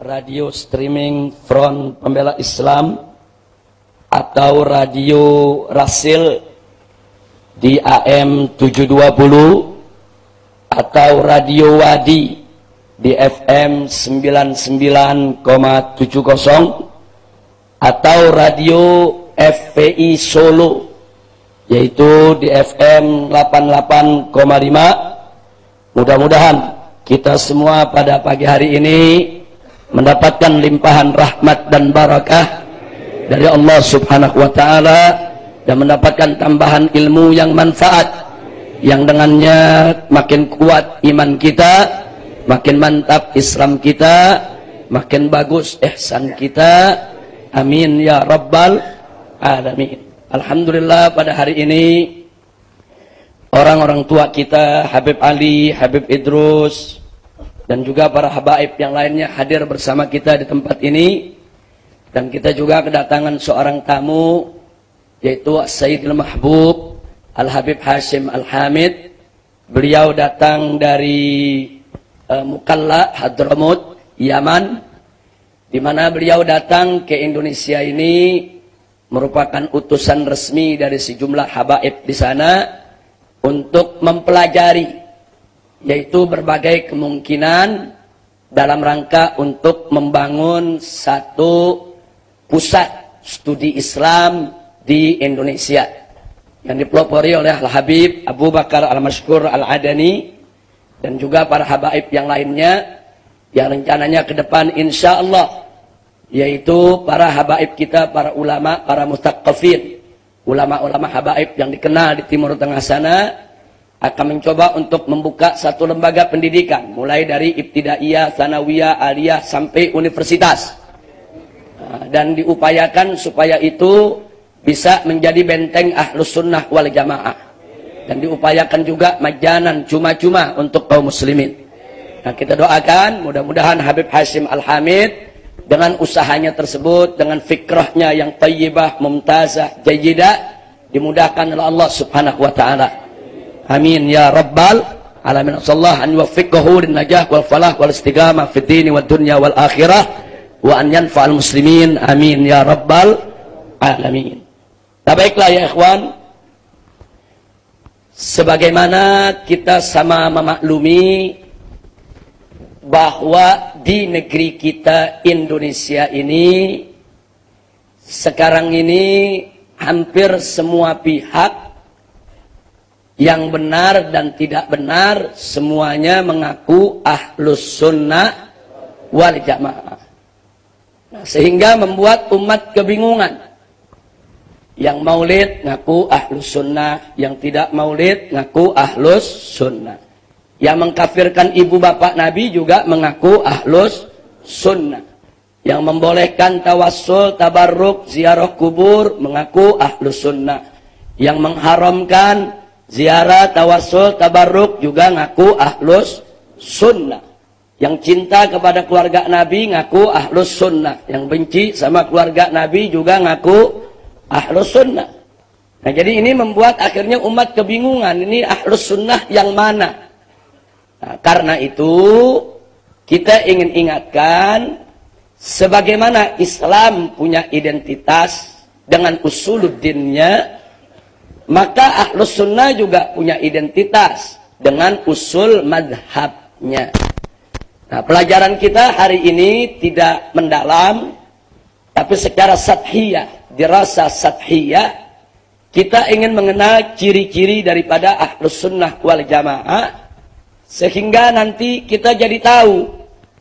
radio streaming Front Pembela Islam atau radio Rasil di AM 720 atau radio Wadi di FM 99,70 atau radio FPI Solo yaitu di FM 88,5. Mudah-mudahan kita semua pada pagi hari ini mendapatkan limpahan rahmat dan barakah dari Allah Subhanahu wa taala dan mendapatkan tambahan ilmu yang manfaat yang dengannya makin kuat iman kita, makin mantap Islam kita, makin bagus ihsan kita. Amin ya rabbal alamin. Alhamdulillah pada hari ini orang-orang tua kita, Habib Ali, Habib Idrus, dan juga para habaib yang lainnya hadir bersama kita di tempat ini. Dan kita juga kedatangan seorang tamu, yaitu Sayyidil Mahbub Al-Habib Hashim Al-Hamid. Beliau datang dari Mukalla, Hadramut, Yaman, di mana beliau datang ke Indonesia ini merupakan utusan resmi dari sejumlah habaib di sana untuk mempelajari, yaitu berbagai kemungkinan dalam rangka untuk membangun satu pusat studi Islam di Indonesia yang dipelopori oleh Al-Habib Abu Bakar Al-Mashkur Al-Adani dan juga para habaib yang lainnya yang rencananya ke depan insya Allah, yaitu para habaib kita, para ulama, para mustaqafin, ulama-ulama habaib yang dikenal di Timur Tengah sana akan mencoba untuk membuka satu lembaga pendidikan mulai dari ibtidaiyah, tsanawiyah, aliyah sampai universitas, dan diupayakan supaya itu bisa menjadi benteng Ahlus Sunnah wal Jamaah, dan diupayakan juga majanan cuma-cuma untuk kaum muslimin. Nah, kita doakan mudah-mudahan Habib Hashim Al-Hamid dengan usahanya tersebut, dengan fikrahnya yang tayyibah, mumtazah, jayyidah, dimudahkan oleh Allah Subhanahu wa taala. Amin ya rabbal alamin. Sallallahu an yuwaffiqahu lin najah wal falah wal istiqamah fid din wad dunya wal akhirah wa an yanfa'al muslimin. Amin ya rabbal alamin. Baiklah ya ikhwan, sebagaimana kita sama memaklumi bahwa di negeri kita Indonesia ini sekarang ini hampir semua pihak yang benar dan tidak benar semuanya mengaku Ahlus Sunnah wal Jamaah. Nah, sehingga membuat umat kebingungan. Yang maulid ngaku Ahlus Sunnah, yang tidak maulid ngaku Ahlus Sunnah. Yang mengkafirkan ibu bapak Nabi juga mengaku Ahlus Sunnah. Yang membolehkan tawassul, tabarruk, ziarah kubur mengaku Ahlus Sunnah. Yang mengharamkan ziarah, tawassul, tabarruk juga ngaku Ahlus Sunnah. Yang cinta kepada keluarga Nabi ngaku Ahlus Sunnah. Yang benci sama keluarga Nabi juga ngaku Ahlus Sunnah. Nah, jadi ini membuat akhirnya umat kebingungan. Ini Ahlus Sunnah yang mana? Nah, karena itu kita ingin ingatkan, sebagaimana Islam punya identitas dengan usuluddinnya, maka Ahlus Sunnah juga punya identitas dengan usul madhabnya. Nah, pelajaran kita hari ini tidak mendalam, tapi secara sathiyah, dirasa sathiyah, kita ingin mengenal ciri-ciri daripada Ahlus Sunnah wal Jamaah, sehingga nanti kita jadi tahu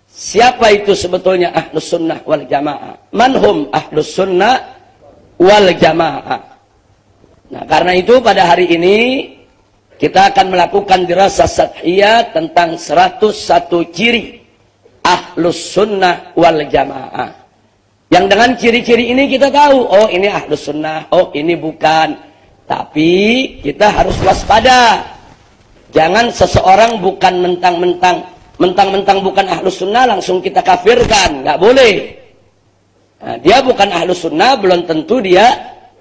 siapa itu sebetulnya Ahlus Sunnah wal Jamaah. Manhum Ahlus Sunnah wal Jamaah. Nah, karena itu pada hari ini kita akan melakukan dirasah sathiyah tentang 101 ciri Ahlus Sunnah wal Jamaah. Yang dengan ciri-ciri ini kita tahu, oh ini Ahlus Sunnah, oh ini bukan. Tapi kita harus waspada. Jangan seseorang bukan mentang-mentang bukan Ahlus Sunnah langsung kita kafirkan, nggak boleh. Nah, dia bukan Ahlus Sunnah belum tentu dia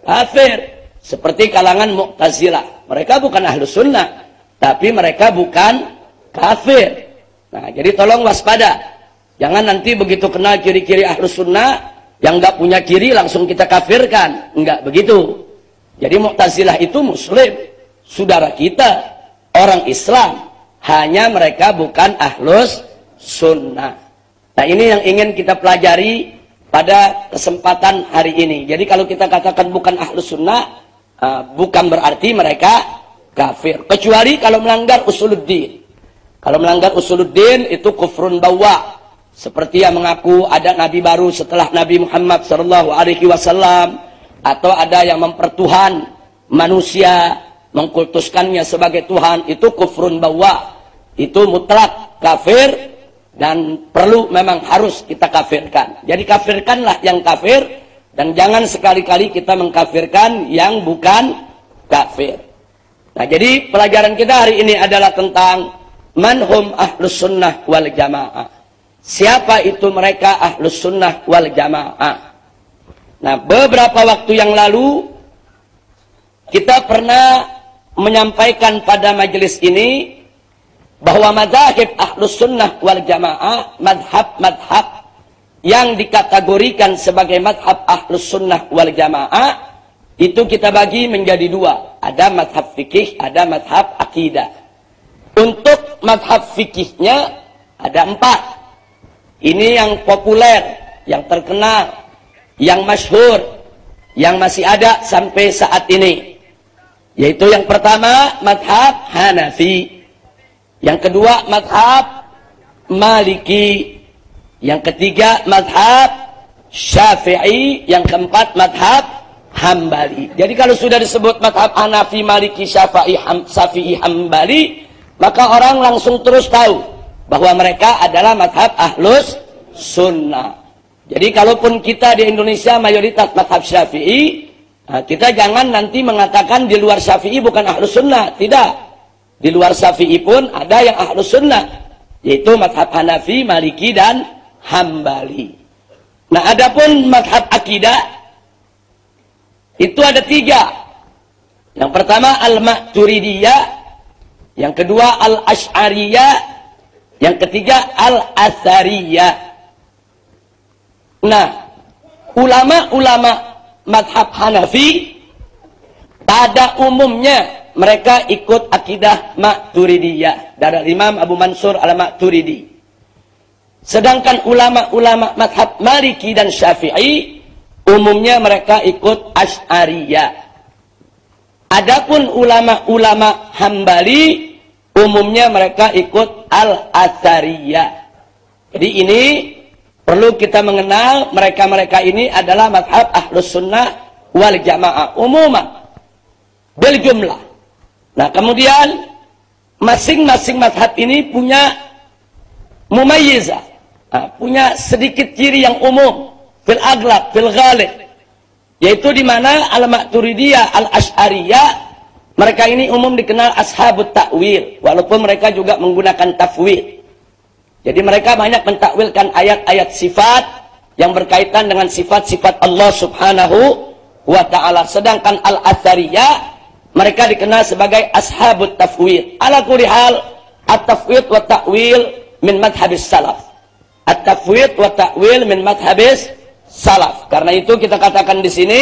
kafir. Seperti kalangan Mu'tazilah, mereka bukan Ahlus Sunnah, tapi mereka bukan kafir. Nah, jadi tolong waspada. Jangan nanti begitu kenal ciri-ciri ahlus sunnah, yang nggak punya ciri langsung kita kafirkan. Enggak begitu. Jadi Mu'tazilah itu muslim, saudara kita, orang Islam. Hanya mereka bukan ahlus sunnah. Nah ini yang ingin kita pelajari pada kesempatan hari ini. Jadi kalau kita katakan bukan ahlus sunnah, bukan berarti mereka kafir. Kecuali kalau melanggar usuluddin. Kalau melanggar usuluddin itu kufrun bawa. Seperti yang mengaku ada nabi baru setelah Nabi Muhammad SAW, atau ada yang mempertuhan manusia, mengkultuskannya sebagai Tuhan, itu kufrun bawa. Itu mutlak kafir dan perlu memang harus kita kafirkan. Jadi kafirkanlah yang kafir dan jangan sekali-kali kita mengkafirkan yang bukan kafir. Nah, jadi pelajaran kita hari ini adalah tentang manhum ahlus sunnah wal jamaah. Siapa itu mereka ahlus sunnah wal jamaah? Nah, beberapa waktu yang lalu kita pernah menyampaikan pada majelis ini bahwa mazhab ahlus sunnah wal jamaah, madhab-madhab yang dikategorikan sebagai madhab ahlus sunnah wal jamaah, itu kita bagi menjadi dua. Ada madhab fikih, ada madhab akidah. Untuk madhab fikihnya ada 4. Ini yang populer, yang terkenal, yang masyhur, yang masih ada sampai saat ini. Yaitu yang pertama madhab Hanafi, yang kedua madhab Maliki, yang ketiga madhab Syafi'i, yang keempat madhab Hambali. Jadi kalau sudah disebut madhab Hanafi, Maliki, Syafi'i, Hambali, maka orang langsung terus tahu bahwa mereka adalah madhab ahlus sunnah. Jadi kalaupun kita di Indonesia mayoritas madhab Syafi'i, kita jangan nanti mengatakan di luar Syafi'i bukan ahlus sunnah. Tidak. Di luar Syafi'i pun ada yang ahlus sunnah, yaitu madhab Hanafi, Maliki, dan Hambali. Nah, adapun madhab akidah itu ada 3. Yang pertama al-Maturidiyah, yang kedua al-Asy'ariyah, yang ketiga al-Athariyah. Nah, ulama-ulama madhab Hanafi pada umumnya mereka ikut akidah Maturidiyah dari Imam Abu Mansur al-Maturidi. Sedangkan ulama-ulama madhab Maliki dan Syafi'i umumnya mereka ikut Asy'ariyah. Adapun ulama-ulama Hambali umumnya mereka ikut al-Athariyah. Jadi ini perlu kita mengenal mereka-mereka ini adalah madhab ahlus sunnah wal jamaah umuman, bil jumlah. Nah, kemudian masing-masing madhab ini punya mumayyizah, punya sedikit ciri yang umum, fil aglab, fil ghalib, yaitu di mana al-Maturidiyah, al-Asy'ariyah mereka ini umum dikenal ashabut ta'wil, walaupun mereka juga menggunakan tafwid. Jadi mereka banyak mentakwilkan ayat-ayat sifat yang berkaitan dengan sifat-sifat Allah Subhanahu wa ta'ala. Sedangkan al-Athariyah mereka dikenal sebagai ashabut tafwid. Ala kulli hal, at-tafwid wa ta'wil min madhabis salaf. At-tafwid wa ta'wil min madhabis salaf. Karena itu kita katakan di sini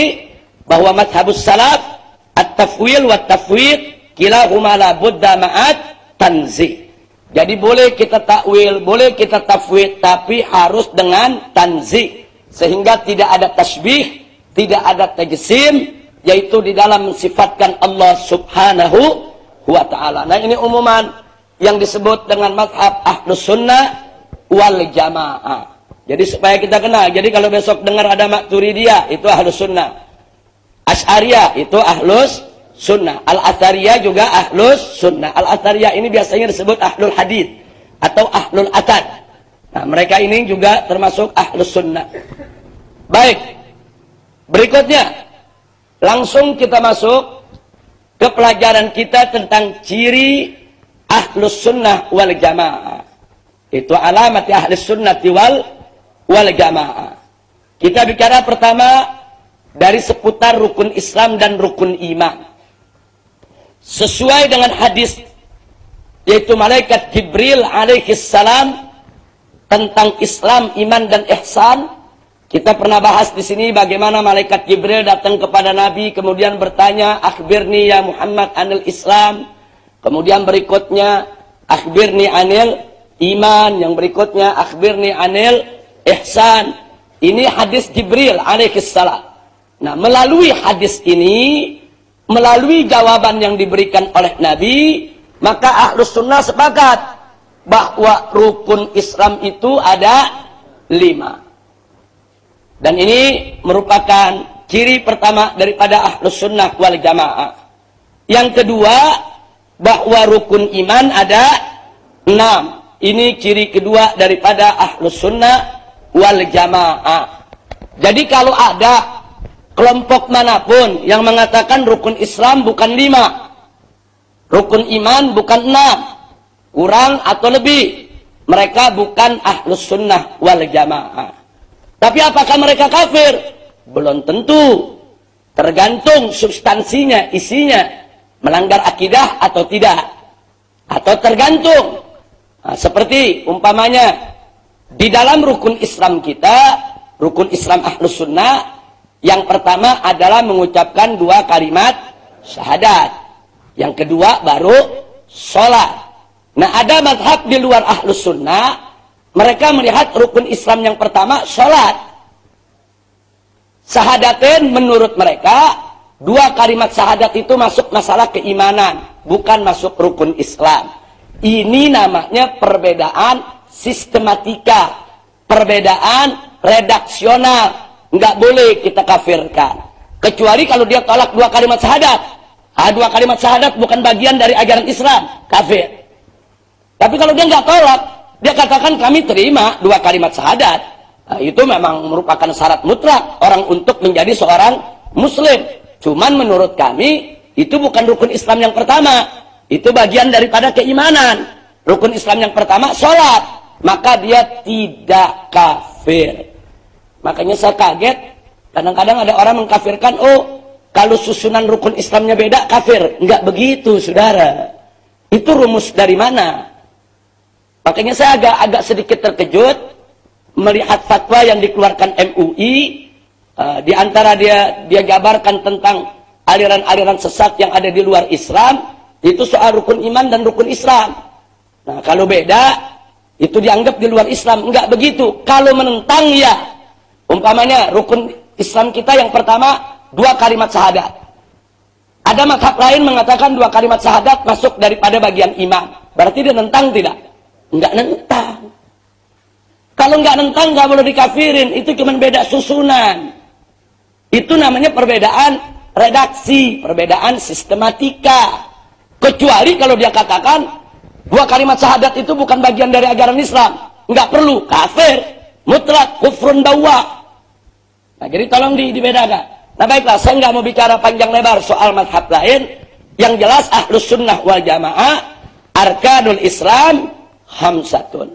bahwa madhabus salaf at-tafwil wa tafwid kilahuma la budda ma'at tanzih. Jadi boleh kita takwil, boleh kita tafwid, tapi harus dengan tanzih, sehingga tidak ada tasbih, tidak ada tajsim, yaitu di dalam mensifatkan Allah Subhanahu wa ta'ala. Nah, ini umuman yang disebut dengan madhab ahlus sunnah wal jamaah. Jadi supaya kita kenal, jadi kalau besok dengar ada Maturidiyah, itu ahlus sunnah. Asy'ariyah itu ahlus sunnah. Al-Athariyah juga ahlus sunnah. Al-Athariyah ini biasanya disebut ahlul hadith atau ahlul atad. Nah, mereka ini juga termasuk ahlus sunnah. Baik, berikutnya langsung kita masuk ke pelajaran kita tentang ciri ahlus sunnah wal jamaah. Itu alamat ahlus sunnah wal jamaah. Kita bicara pertama dari seputar rukun Islam dan rukun iman. Sesuai dengan hadis, yaitu malaikat Jibril alaihi salam tentang Islam, iman dan ihsan. Kita pernah bahas di sini bagaimana malaikat Jibril datang kepada Nabi kemudian bertanya, "Akhbirni ya Muhammad anil Islam." Kemudian berikutnya, "Akhbirni anil iman." Yang berikutnya, "Akhbirni anil ihsan." Ini hadis Jibril alaihissalam. Nah, melalui hadis ini, melalui jawaban yang diberikan oleh Nabi, maka Ahlus Sunnah sepakat bahwa rukun Islam itu ada 5. Dan ini merupakan ciri pertama daripada Ahlus Sunnah wal Jamaah. Yang kedua, bahwa rukun iman ada 6. Ini ciri kedua daripada Ahlus Sunnah wal Jamaah. Jadi kalau ada kelompok manapun yang mengatakan rukun Islam bukan 5, rukun iman bukan 6, kurang atau lebih, mereka bukan Ahlus Sunnah wal Jamaah. Tapi apakah mereka kafir? Belum tentu. Tergantung substansinya, isinya. Melanggar akidah atau tidak. Atau tergantung. Nah, seperti umpamanya, di dalam rukun Islam kita, rukun Islam Ahlus Sunnah, yang pertama adalah mengucapkan 2 kalimat syahadat. Yang kedua baru sholat. Nah, ada mazhab di luar Ahlus Sunnah, mereka melihat rukun Islam yang pertama sholat. Syahadatain menurut mereka, 2 kalimat syahadat itu masuk masalah keimanan, bukan masuk rukun Islam. Ini namanya perbedaan sistematika, perbedaan redaksional. Nggak boleh kita kafirkan. Kecuali kalau dia tolak 2 kalimat syahadat. 2 kalimat syahadat bukan bagian dari ajaran Islam, kafir. Tapi kalau dia nggak tolak, dia katakan kami terima 2 kalimat syahadat. Nah, itu memang merupakan syarat mutlak orang untuk menjadi seorang muslim. Cuman menurut kami, itu bukan rukun Islam yang pertama. Itu bagian daripada keimanan. Rukun Islam yang pertama, sholat. Maka dia tidak kafir. Makanya saya kaget, kadang-kadang ada orang mengkafirkan, oh, kalau susunan rukun Islamnya beda, kafir. Enggak begitu, saudara. Itu rumus dari mana? Makanya saya agak sedikit terkejut melihat fatwa yang dikeluarkan MUI. Di antara dia jabarkan tentang aliran-aliran sesat yang ada di luar Islam, itu soal rukun iman dan rukun Islam. Nah, kalau beda, itu dianggap di luar Islam. Enggak begitu. Kalau menentang, ya. Umpamanya, rukun Islam kita yang pertama, 2 kalimat syahadat. Ada mazhab lain mengatakan 2 kalimat syahadat masuk daripada bagian iman. Berarti dia nentang tidak? Enggak nentang. Kalau enggak nentang, enggak boleh dikafirin. Itu cuma beda susunan. Itu namanya perbedaan redaksi, perbedaan sistematika. Kecuali kalau dia katakan 2 kalimat syahadat itu bukan bagian dari ajaran Islam. Enggak perlu, kafir, mutlak, kufrun bawah. Nah, jadi tolong dibedakan. Nah, baiklah, saya nggak mau bicara panjang lebar soal mazhab lain. Yang jelas Ahlus Sunnah wal Jamaah, arkanul Islam khamsatun,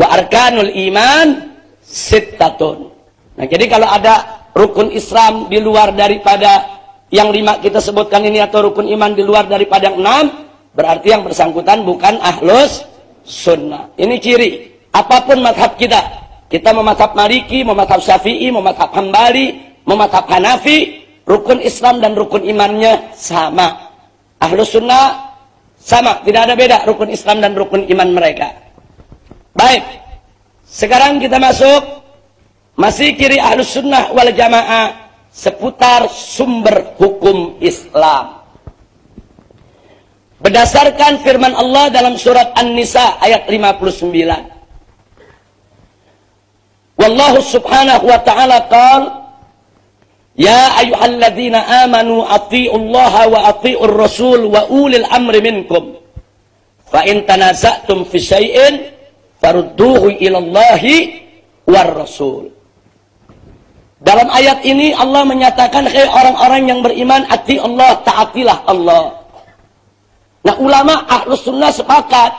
wa arkanul iman sittatun. Nah, jadi kalau ada rukun Islam di luar daripada yang 5 kita sebutkan ini, atau rukun iman di luar daripada yang 6, berarti yang bersangkutan bukan Ahlus Sunnah. Ini ciri. Apapun mazhab kita, kita mau mazhab Maliki, mau mazhab Syafi'i, mau mazhab Hambali, mau mazhab Hanafi, rukun Islam dan rukun imannya sama. Ahlus Sunnah sama, tidak ada beda rukun Islam dan rukun iman mereka. Baik, sekarang kita masuk, masih ciri Ahlus Sunnah wal Jamaah seputar sumber hukum Islam. Berdasarkan firman Allah dalam surat An-Nisa ayat 59. Wallahu subhanahu wa ta'ala qala, ya ayyuhalladzina amanu athi'ullaha wa athi'ur rasul wa ulil amri minkum. Fa in tanaza'tum fi syai'in farudduhu ilallahi war rasul. Dalam ayat ini Allah menyatakan, hai orang-orang yang beriman, ati Allah, taatilah Allah. Nah, ulama Ahlus Sunnah sepakat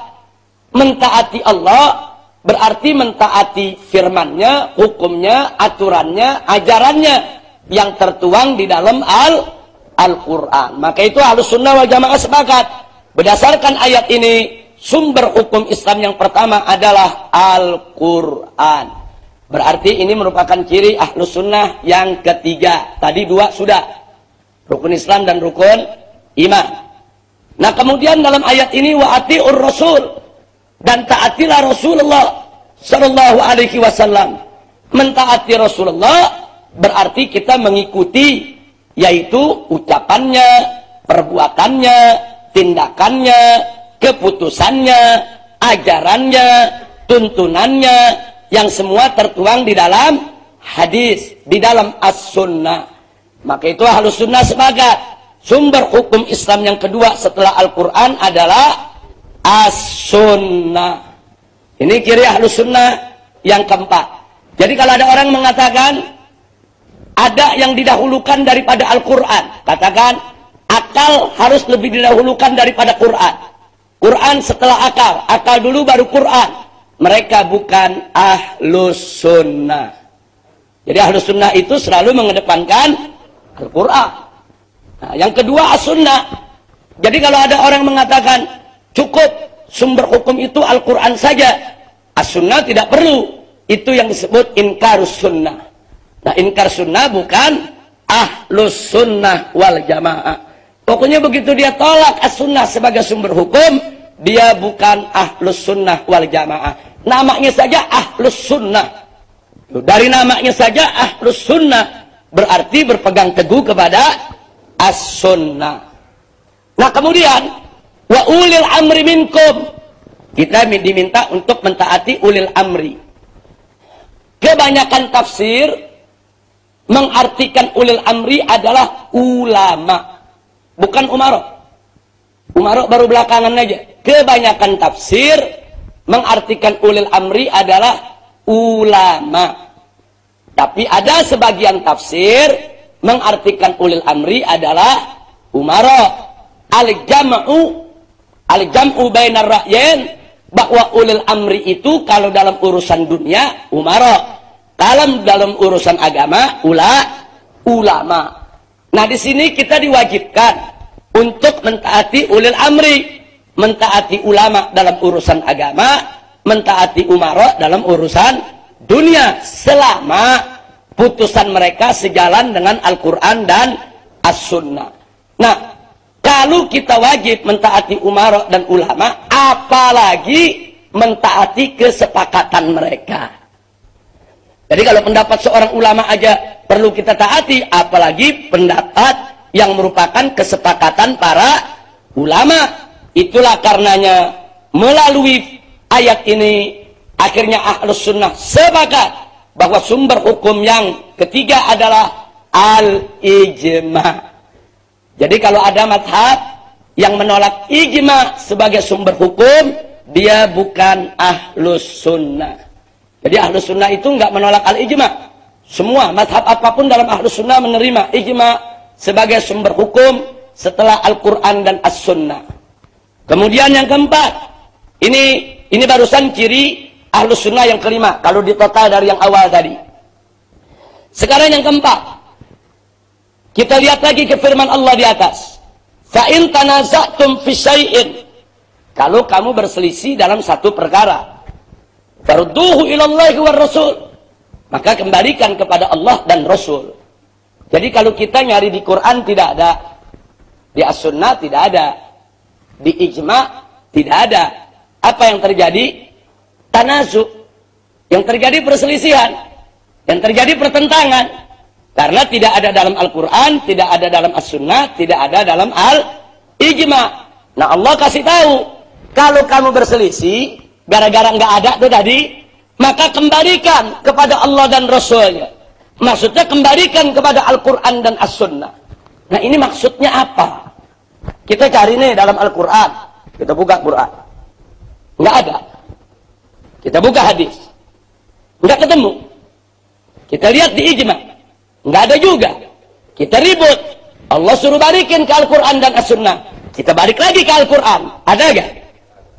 mentaati Allah berarti mentaati firman-Nya, hukumnya, aturannya, ajarannya yang tertuang di dalam Al-Quran. Maka itu Ahlus Sunnah wal Jamaah sepakat. Berdasarkan ayat ini, Sumber hukum Islam yang pertama adalah Al-Quran. Berarti ini merupakan ciri Ahlus Sunnah yang ketiga. Tadi dua sudah. Rukun Islam dan rukun iman. Nah kemudian dalam ayat ini wa ati'ur Rasul, dan taatilah Rasulullah sallallahu alaihi wasallam. Mentaati Rasulullah berarti kita mengikuti, yaitu ucapannya, perbuatannya, tindakannya, keputusannya, ajarannya, tuntunannya, yang semua tertuang di dalam hadis, di dalam as-sunnah. Maka itu Ahlus Sunnah sepakat, sumber hukum Islam yang kedua setelah Al-Quran adalah as-sunnah. Ini ciri Ahlus Sunnah yang keempat. Jadi kalau ada orang mengatakan ada yang didahulukan daripada Al-Quran, katakan akal harus lebih didahulukan daripada Quran. Quran setelah akal, akal dulu baru Quran. Mereka bukan Ahlus Sunnah. Jadi Ahlus Sunnah itu selalu mengedepankan Al-Quran. Nah, yang kedua as-sunnah. Jadi kalau ada orang mengatakan cukup sumber hukum itu Al-Quran saja, as-sunnah tidak perlu, itu yang disebut inkarus sunnah. Nah, inkar sunnah bukan Ahlus Sunnah wal Jamaah. Pokoknya begitu dia tolak as-sunnah sebagai sumber hukum, dia bukan Ahlus Sunnah wal Jamaah. Namanya saja Ahlus Sunnah. Dari namanya saja Ahlus Sunnah berarti berpegang teguh kepada as-sunnah. Nah kemudian wa ulil amri minkum, kita diminta untuk mentaati ulil amri. Kebanyakan tafsir mengartikan ulil amri adalah ulama, bukan umarok. Umarok baru belakangan aja. Kebanyakan tafsir mengartikan ulil amri adalah ulama. Tapi ada sebagian tafsir mengartikan ulil amri adalah umarok. Al-jam'u bainar ra'yain, bahwa ulil amri itu kalau dalam urusan dunia umarok, kalau dalam urusan agama ulama. Nah di sini kita diwajibkan untuk mentaati ulil amri, mentaati ulama dalam urusan agama, mentaati umarok dalam urusan dunia, selama putusan mereka sejalan dengan Al-Quran dan As-Sunnah. Nah, kalau kita wajib mentaati umarok dan ulama, apalagi mentaati kesepakatan mereka. Jadi kalau pendapat seorang ulama aja perlu kita taati, apalagi pendapat yang merupakan kesepakatan para ulama. Itulah karenanya melalui ayat ini akhirnya Ahlus Sunnah sepakat bahwa sumber hukum yang ketiga adalah al-ijma'. Jadi kalau ada mazhab yang menolak ijma' sebagai sumber hukum, dia bukan Ahlus Sunnah. Jadi Ahlus Sunnah itu enggak menolak al-ijma'. Semua mazhab apapun dalam Ahlus Sunnah menerima ijma' sebagai sumber hukum setelah Al-Quran dan As-Sunnah. Kemudian yang keempat, ini barusan ciri Ahlus Sunnah yang kelima, kalau ditotal dari yang awal tadi. Sekarang yang keempat, kita lihat lagi ke firman Allah di atas. Fa in tanaza'tum fi syai'in, kalau kamu berselisih dalam satu perkara, farudduhu ila Allahi war Rasul, maka kembalikan kepada Allah dan Rasul. Jadi kalau kita nyari di Quran tidak ada, di As-Sunnah tidak ada, di ijma' tidak ada. Apa yang terjadi? Tanazu. Yang terjadi perselisihan, yang terjadi pertentangan, karena tidak ada dalam Al-Quran, tidak ada dalam As-Sunnah, tidak ada dalam Al-Ijma'. Nah Allah kasih tahu, kalau kamu berselisih gara-gara nggak ada tuh tadi, maka kembalikan kepada Allah dan Rasulnya. Maksudnya kembalikan kepada Al-Quran dan As-Sunnah. Nah ini maksudnya apa? Kita cari nih dalam Al-Quran, kita buka Quran, nggak ada. Kita buka hadis, nggak ketemu. Kita lihat di ijma', nggak ada juga. Kita ribut, Allah suruh balikin ke Al-Quran dan As-Sunnah. Kita balik lagi ke Al-Quran, ada nggak?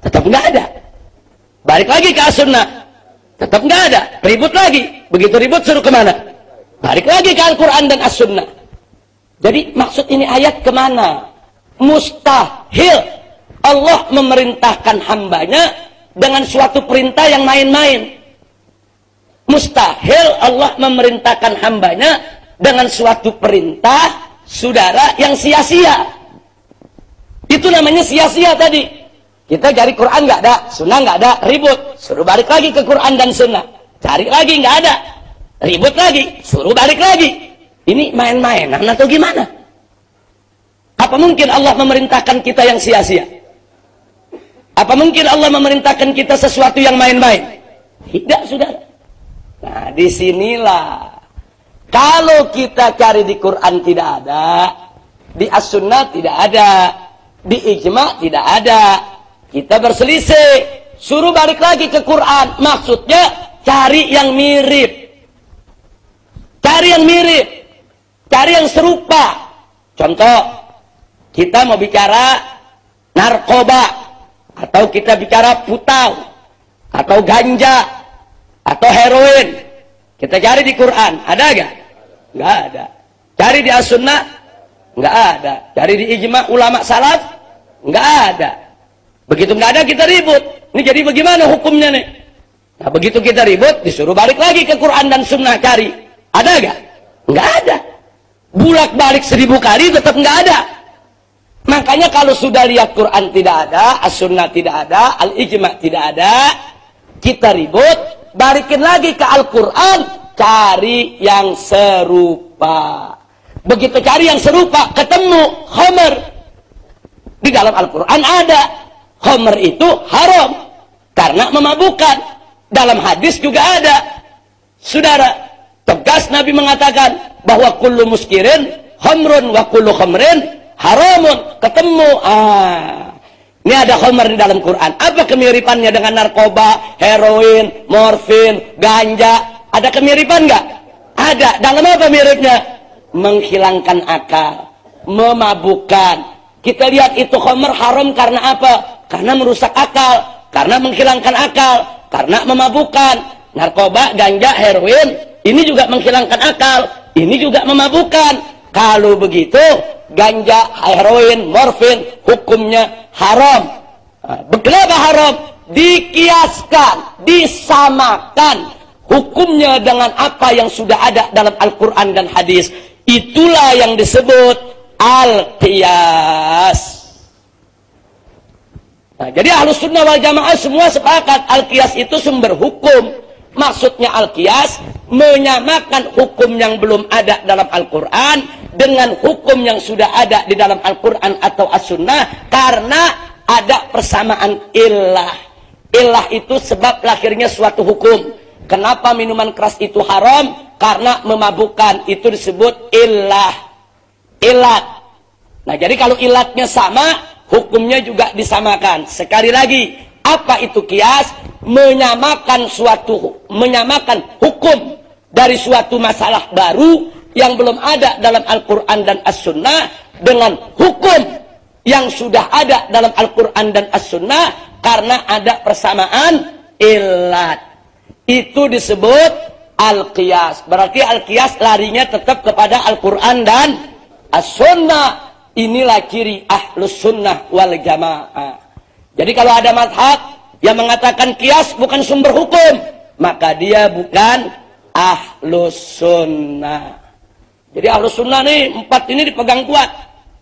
Tetap nggak ada. Balik lagi ke As-Sunnah, tetap nggak ada. Ribut lagi, begitu ribut suruh kemana? Balik lagi ke Al-Quran dan As-Sunnah. Jadi maksud ini ayat kemana? Mustahil Allah memerintahkan hambanya dengan suatu perintah yang main-main. Mustahil Allah memerintahkan hambanya dengan suatu perintah, saudara, yang sia-sia. Itu namanya sia-sia tadi. Kita cari Quran nggak ada, sunnah nggak ada, ribut. Suruh balik lagi ke Quran dan sunnah. Cari lagi nggak ada, ribut lagi, suruh balik lagi. Ini main-mainan atau gimana? Apa mungkin Allah memerintahkan kita yang sia-sia? Apa mungkin Allah memerintahkan kita sesuatu yang main-main? Tidak, saudara. Nah, disinilah kalau kita cari di Quran tidak ada, di As-Sunnah tidak ada, di Ijma tidak ada, kita berselisih, suruh balik lagi ke Quran. Maksudnya cari yang mirip, cari yang mirip, cari yang serupa. Contoh, kita mau bicara narkoba, atau kita bicara putau, atau ganja, atau heroin. Kita cari di Quran, ada gak? Nggak ada. Cari di As-Sunnah, nggak ada. Cari di Ijma ulama salaf, nggak ada. Begitu nggak ada, kita ribut. Ini jadi bagaimana hukumnya nih? Nah, begitu kita ribut, disuruh balik lagi ke Quran dan Sunnah cari. Ada gak? Nggak ada. Bulak-balik 1000 kali tetap nggak ada. Makanya kalau sudah lihat Quran tidak ada, As-Sunnah tidak ada, Al-Ijma tidak ada, kita ribut, balikin lagi ke Al-Quran, cari yang serupa. Begitu cari yang serupa, ketemu khamr. Di dalam Al-Quran ada. Khamr itu haram karena memabukkan. Dalam hadis juga ada. Saudara, tegas Nabi mengatakan bahwa kullu muskirin khamrun wa kullu khamrin haramun. Ketemu. Ini ada khamr di dalam Quran. Apa kemiripannya dengan narkoba, heroin, morfin, ganja? Ada kemiripan nggak? Ada. Dalam apa miripnya? Menghilangkan akal, memabukkan. Kita lihat itu khamr haram karena apa? Karena merusak akal, karena menghilangkan akal, karena memabukkan. Narkoba, ganja, heroin, ini juga menghilangkan akal, ini juga memabukkan. Kalau begitu, ganja, heroin, morfin, hukumnya haram. Kenapa haram? Dikiaskan, disamakan hukumnya dengan apa yang sudah ada dalam Al-Quran dan hadis. Itulah yang disebut al-qiyas. Nah, jadi Ahlus Sunnah wal Jamaah semua sepakat al-qiyas itu sumber hukum. Maksudnya al-qiyas menyamakan hukum yang belum ada dalam Al-Quran dengan hukum yang sudah ada di dalam Al-Quran atau As-Sunnah karena ada persamaan illah. Illah itu sebab lahirnya suatu hukum. Kenapa minuman keras itu haram? Karena memabukkan. Itu disebut illah. Ilat. Nah, jadi kalau ilatnya sama, hukumnya juga disamakan. Sekali lagi, apa itu qiyas? Menyamakan hukum dari suatu masalah baru yang belum ada dalam Al-Quran dan As-Sunnah dengan hukum yang sudah ada dalam Al-Quran dan As-Sunnah karena ada persamaan ilat. Itu disebut al-qiyas. Berarti al-qiyas larinya tetap kepada Al-Quran dan As-Sunnah. Inilah ciri Ahlus Sunnah wal Jamaah. Jadi kalau ada mazhab yang mengatakan qiyas bukan sumber hukum, maka dia bukan Ahlus Sunnah. Jadi Ahlus Sunnah nih, 4 ini dipegang kuat.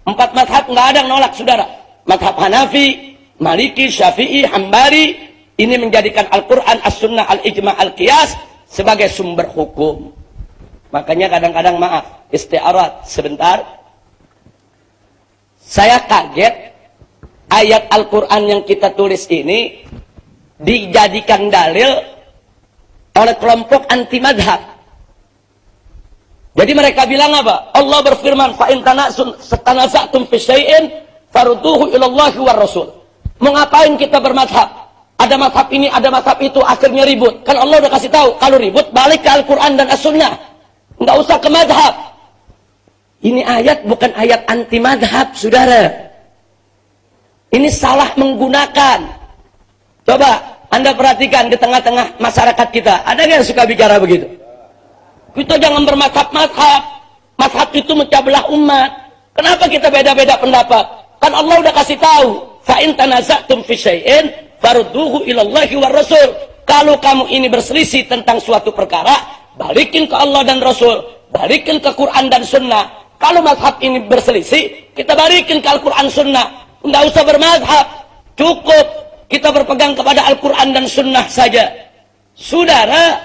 4 mazhab nggak ada yang nolak, saudara. Mazhab Hanafi, Maliki, Syafi'i, Hambali, ini menjadikan Al-Quran, As-Sunnah, Al-Ijma, Al-Qiyas sebagai sumber hukum. Makanya kadang-kadang maaf, istiarat sebentar. Saya kaget ayat Al-Quran yang kita tulis ini dijadikan dalil oleh kelompok anti madhab. Jadi mereka bilang apa? Allah berfirman, fa in tanaza'tum fi syai'in farudduhu ila Allahi war Rasul. Mau ngapain kita bermadhab? Ada madhab ini, ada madhab itu, akhirnya ribut. Kan Allah udah kasih tahu, kalau ribut balik ke Al-Quran dan As-Sunnah. Nggak usah ke madhab. Ini ayat bukan ayat anti madhab, saudara. Ini salah menggunakan. Coba Anda perhatikan di tengah-tengah masyarakat kita, ada nggak yang suka bicara begitu? Kita jangan bermadhab-madhab. Madhab itu mencah belah umat. Kenapa kita beda-beda pendapat? Kan Allah udah kasih tahu, fa in tanaza'tum fi syai'in farudduhu ilallahi war rasul. Kalau kamu ini berselisih tentang suatu perkara, balikin ke Allah dan Rasul, balikin ke Quran dan Sunnah. Kalau mazhab ini berselisih, kita balikin ke Al-Quran Sunnah. Nggak usah bermazhab, cukup kita berpegang kepada Al-Quran dan Sunnah saja. Saudara,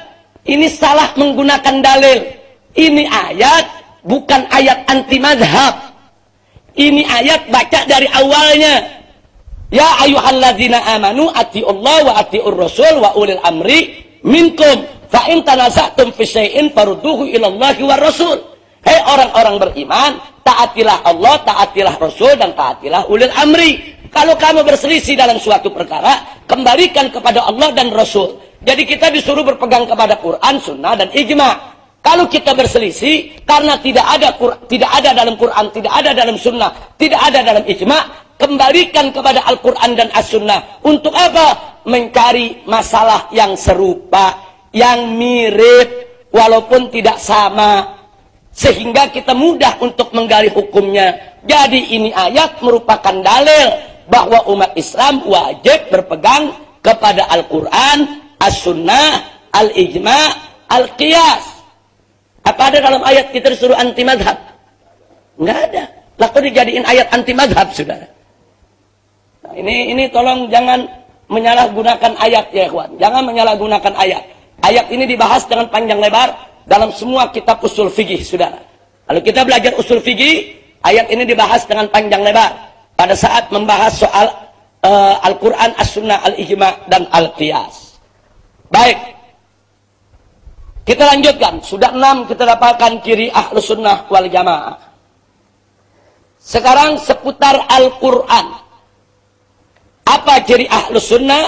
ini salah menggunakan dalil. Ini ayat bukan ayat anti mazhab. Ini ayat baca dari awalnya. Ya ayyuhalladzina amanu atiullah wa atiur rasul wa ulil amri minkum fa in tanaza'tum fi syai'in farudduhu ilallahi war rasul. Hei orang-orang beriman, taatilah Allah, taatilah Rasul dan taatilah ulil amri. Kalau kamu berselisih dalam suatu perkara, kembalikan kepada Allah dan Rasul. Jadi kita disuruh berpegang kepada Quran, Sunnah dan ijma'. Kalau kita berselisih karena tidak ada dalam Quran, tidak ada dalam Sunnah, tidak ada dalam ijma', kembalikan kepada Al-Quran dan As-Sunnah. Untuk apa? Mencari masalah yang serupa, yang mirip, walaupun tidak sama. Sehingga kita mudah untuk menggali hukumnya. Jadi ini ayat merupakan dalil bahwa umat Islam wajib berpegang kepada Al-Quran, As-Sunnah, Al-Ijma', Al-Qiyas. Apa ada dalam ayat kita disuruh anti madhab? Nggak ada. Lalu dijadiin ayat anti madhab, saudara. Nah, ini tolong jangan menyalahgunakan ayat ya ikhwan. Jangan menyalahgunakan ayat. Ayat ini dibahas dengan panjang lebar dalam semua kitab usul fikih, saudara. Kalau kita belajar usul fikih, ayat ini dibahas dengan panjang lebar pada saat membahas soal Al-Quran, As-Sunnah, Al-Ijma' dan Al-Qiyas. Baik, kita lanjutkan. Sudah 6 kita dapatkan ciri Ahlus Sunnah wal Jamaah. Sekarang seputar Al-Quran. Apa ciri Ahlus Sunnah?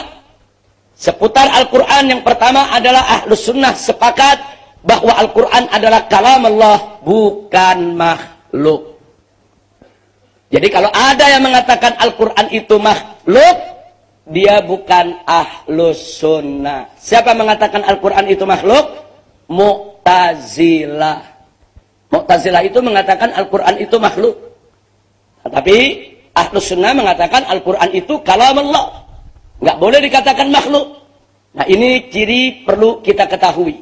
Seputar Al-Quran yang pertama adalah Ahlus Sunnah sepakat bahwa Al-Quran adalah kalam Allah, bukan makhluk. Jadi kalau ada yang mengatakan Al-Quran itu makhluk, dia bukan Ahlus Sunnah. Siapa mengatakan Al-Quran itu makhluk? Mu'tazilah. Mu'tazilah itu mengatakan Al-Quran itu makhluk. Tapi Ahlus Sunnah mengatakan Al-Quran itu kalam Allah. Nggak boleh dikatakan makhluk. Nah ini ciri perlu kita ketahui.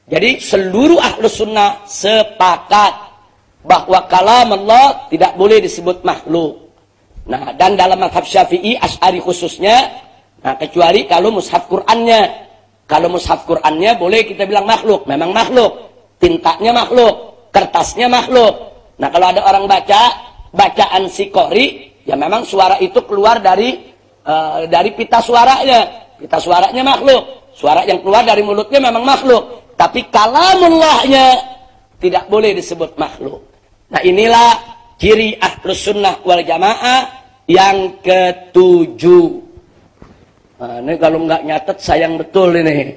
Jadi seluruh Ahlus Sunnah sepakat bahwa kalam Allah tidak boleh disebut makhluk. Nah dan dalam mazhab Syafi'i, Asy'ari khususnya, nah kecuali kalau mushaf Qur'annya. Kalau mushaf Qur'annya boleh kita bilang makhluk. Memang makhluk. Tintanya makhluk. Kertasnya makhluk. Nah kalau ada orang baca, bacaan si qori, ya memang suara itu keluar dari pita suaranya. Pita suaranya makhluk. Suara yang keluar dari mulutnya memang makhluk. Tapi kalamullahnya tidak boleh disebut makhluk. Nah inilah ciri Ahlus Sunnah wal Jamaah yang ke-7. Nah, ini kalau nggak nyatet sayang betul ini.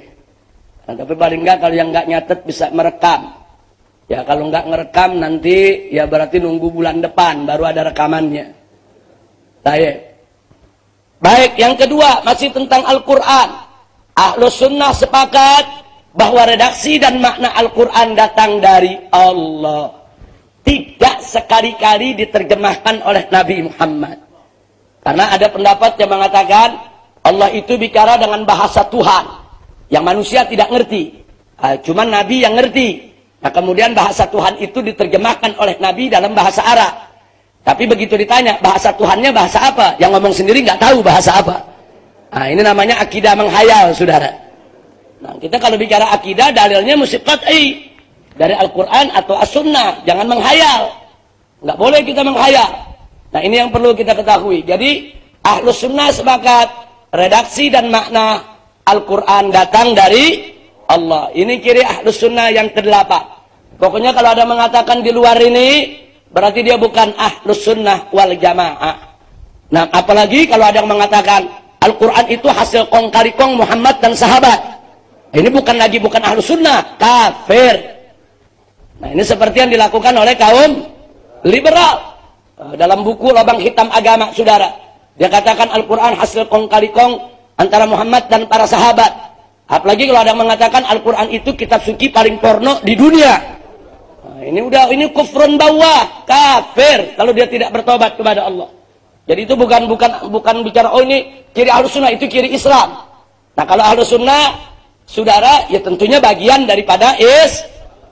Nah, tapi paling nggak kalau yang nggak nyatet bisa merekam. Ya kalau nggak ngerekam nanti ya berarti nunggu bulan depan baru ada rekamannya. Baik, yang kedua masih tentang Al-Quran. Ahlus Sunnah sepakat bahwa redaksi dan makna Al-Quran datang dari Allah. Tidak sekali-kali diterjemahkan oleh Nabi Muhammad. Karena ada pendapat yang mengatakan Allah itu bicara dengan bahasa Tuhan yang manusia tidak ngerti. Cuman Nabi yang ngerti. Nah kemudian bahasa Tuhan itu diterjemahkan oleh Nabi dalam bahasa Arab. Tapi begitu ditanya bahasa Tuhannya bahasa apa, yang ngomong sendiri nggak tahu bahasa apa. Nah ini namanya akidah menghayal, saudara. Nah kita kalau bicara akidah dalilnya mesti qat'i dari Al-Quran atau As-Sunnah, jangan menghayal. Nggak boleh kita menghayal. Nah ini yang perlu kita ketahui. Jadi Ahlus Sunnah sepakat redaksi dan makna Al-Quran datang dari Allah. Ini ciri Ahlus Sunnah yang ke-8. Pokoknya kalau ada mengatakan di luar ini, berarti dia bukan Ahlus Sunnah wal Jamaah. Nah, apalagi kalau ada yang mengatakan Al-Quran itu hasil kong kali kong Muhammad dan sahabat. Ini bukan Ahlus Sunnah, kafir. Nah, ini seperti yang dilakukan oleh kaum liberal. Dalam buku Lobang Hitam Agama, saudara. Dia katakan Al-Quran hasil kong kali kong antara Muhammad dan para sahabat. Apalagi kalau ada yang mengatakan Al-Quran itu kitab suci paling porno di dunia. Ini kufrun bawah, kafir kalau dia tidak bertobat kepada Allah. Jadi itu bukan bicara oh ini ciri Ahlus Sunnah, itu ciri Islam. Nah, kalau Ahlus Sunnah, saudara, ya tentunya bagian daripada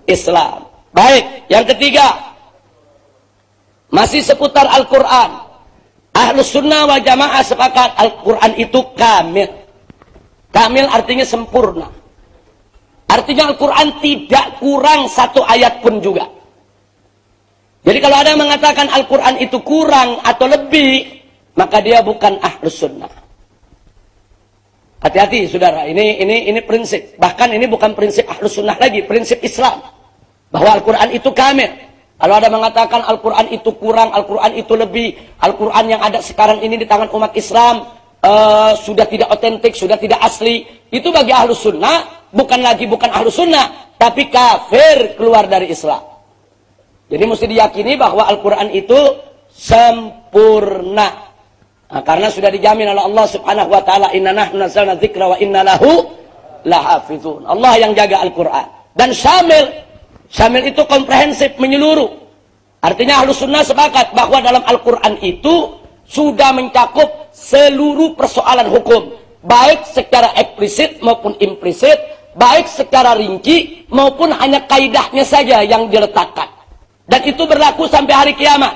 Islam. Baik, yang ketiga, masih seputar Al-Quran. Ahlus Sunnah wal Jamaah sepakat Al-Quran itu kamil. Kamil artinya sempurna. Artinya Al-Quran tidak kurang satu ayat pun juga. Jadi kalau ada yang mengatakan Al-Quran itu kurang atau lebih, maka dia bukan Ahlus Sunnah. Hati-hati saudara, ini prinsip. Bahkan ini bukan prinsip Ahlus Sunnah lagi, prinsip Islam. Bahwa Al-Quran itu kamil. Kalau ada mengatakan Al-Quran itu kurang, Al-Quran itu lebih, Al-Quran yang ada sekarang ini di tangan umat Islam sudah tidak otentik, sudah tidak asli, itu bagi Ahlus Sunnah bukan Ahlus Sunnah, tapi kafir, keluar dari Islam. Jadi mesti diyakini bahwa Al-Quran itu sempurna. Nah, karena sudah dijamin oleh Allah Subhanahu wa taala, inna nahnu nazzalna dzikra wa inna lahu lahafizun. Allah yang jaga Al-Quran. Dan syamil itu komprehensif, menyeluruh. Artinya Ahlus Sunnah sepakat bahwa dalam Al-Quran itu sudah mencakup seluruh persoalan hukum, baik secara eksplisit maupun implisit, baik secara rinci maupun hanya kaidahnya saja yang diletakkan. Dan itu berlaku sampai hari kiamat.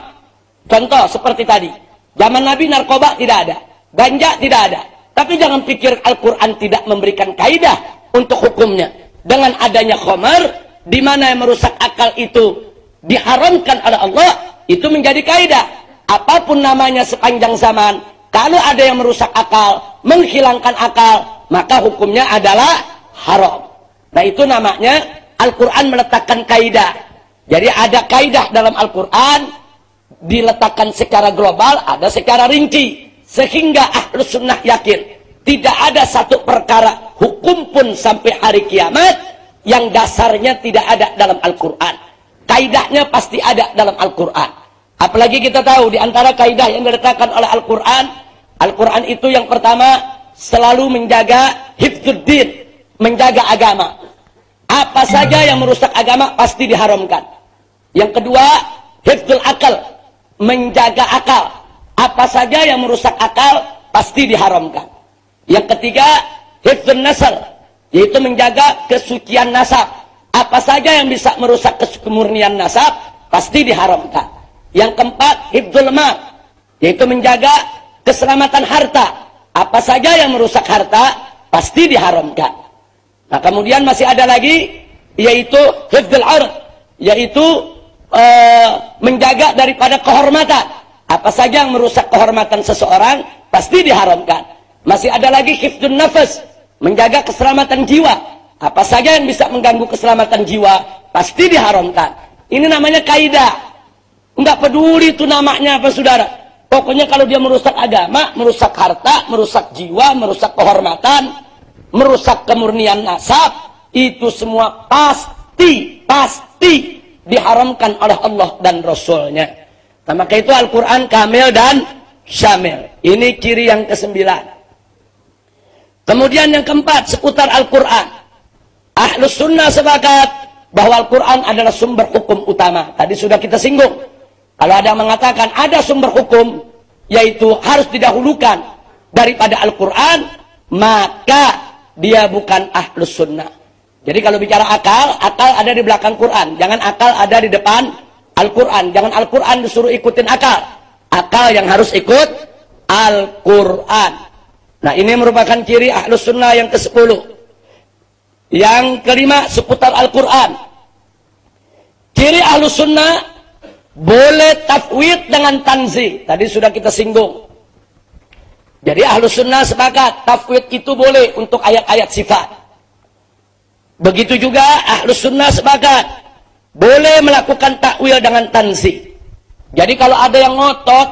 Contoh seperti tadi, zaman Nabi narkoba tidak ada, ganja tidak ada. Tapi jangan pikir Al-Quran tidak memberikan kaidah untuk hukumnya. Dengan adanya khamar, di mana yang merusak akal itu diharamkan oleh Allah, itu menjadi kaidah. Apapun namanya sepanjang zaman, kalau ada yang merusak akal, menghilangkan akal, maka hukumnya adalah haram. Nah, itu namanya Al-Quran meletakkan kaidah. Jadi ada kaidah dalam Al-Quran, diletakkan secara global, ada secara rinci. Sehingga Ahlus Sunnah yakin, tidak ada satu perkara hukum pun sampai hari kiamat yang dasarnya tidak ada dalam Al-Quran. Kaidahnya pasti ada dalam Al-Quran. Apalagi kita tahu di antara kaidah yang diletakkan oleh Al-Quran, Al-Quran itu yang pertama selalu menjaga hifdzuddin, menjaga agama. Apa saja yang merusak agama pasti diharamkan. Yang kedua, hifdzul akal, menjaga akal. Apa saja yang merusak akal pasti diharamkan. Yang ketiga, hifdzun nasab, yaitu menjaga kesucian nasab. Apa saja yang bisa merusak kemurnian nasab pasti diharamkan. Yang keempat, hifdzul mal, yaitu menjaga keselamatan harta. Apa saja yang merusak harta pasti diharamkan. Nah, kemudian masih ada lagi, yaitu hifdzul ard, yaitu menjaga daripada kehormatan. Apa saja yang merusak kehormatan seseorang pasti diharamkan. Masih ada lagi hifdzun nafas, menjaga keselamatan jiwa. Apa saja yang bisa mengganggu keselamatan jiwa pasti diharamkan. Ini namanya kaidah. Enggak peduli itu namanya apa saudara. Pokoknya kalau dia merusak agama, merusak harta, merusak jiwa, merusak kehormatan, merusak kemurnian nasab, itu semua pasti diharamkan oleh Allah dan Rasulnya. Nah, maka itu Al-Quran kamil dan syamil. Ini ciri yang ke-9. Kemudian yang keempat, seputar Al-Quran. Ahlus Sunnah sepakat bahwa Al-Quran adalah sumber hukum utama. Tadi sudah kita singgung. Kalau ada yang mengatakan ada sumber hukum, yaitu harus didahulukan daripada Al-Quran, maka dia bukan Ahlus Sunnah. Jadi kalau bicara akal ada di belakang Quran. Jangan akal ada di depan Al-Quran. Jangan Al-Quran disuruh ikutin akal. Akal yang harus ikut Al-Quran. Nah, ini merupakan ciri Ahlus Sunnah yang ke-10. Yang kelima, seputar Al-Quran. Ciri Ahlus Sunnah, boleh tafwid dengan tanzih. Tadi sudah kita singgung. Jadi Ahlus Sunnah sepakat, tafwid itu boleh untuk ayat-ayat sifat. Begitu juga Ahlus Sunnah sepakat, boleh melakukan takwil dengan tanzih. Jadi kalau ada yang ngotot,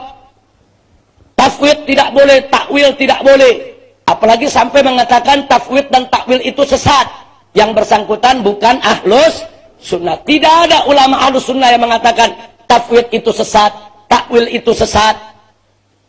tafwid tidak boleh, takwil tidak boleh. Apalagi sampai mengatakan tafwid dan takwil itu sesat. Yang bersangkutan bukan Ahlus Sunnah. Tidak ada ulama Ahlus Sunnah yang mengatakan tafwid itu sesat, takwil itu sesat.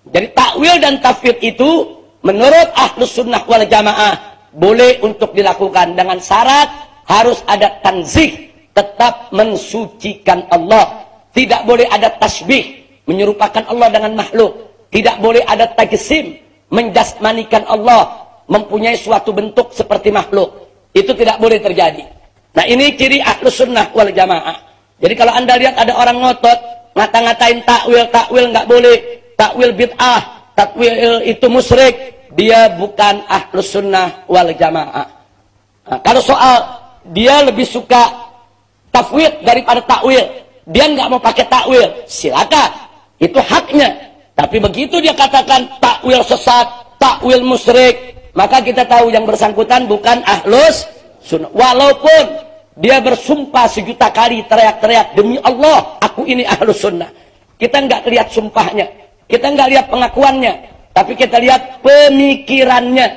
Jadi takwil dan tafwid itu menurut Ahlus Sunnah wal Jamaah boleh untuk dilakukan dengan syarat harus ada tanzih, tetap mensucikan Allah. Tidak boleh ada tasbih, menyerupakan Allah dengan makhluk. Tidak boleh ada tajsim, menjasmanikan Allah, mempunyai suatu bentuk seperti makhluk. Itu tidak boleh terjadi. Nah, ini ciri Ahlus Sunnah wal Jamaah. Jadi kalau Anda lihat ada orang ngotot, ngata-ngatain takwil nggak boleh, takwil bid'ah, takwil itu musyrik, dia bukan Ahlus Sunnah wal Jamaah. Nah, kalau soal dia lebih suka tafwid daripada takwil, dia nggak mau pakai takwil, silakan, itu haknya. Tapi begitu dia katakan takwil sesat, takwil musyrik, maka kita tahu yang bersangkutan bukan Ahlus Sunnah. Walaupun dia bersumpah 1.000.000 kali, teriak-teriak, demi Allah, aku ini Ahlus Sunnah. Kita nggak lihat sumpahnya, kita nggak lihat pengakuannya, tapi kita lihat pemikirannya,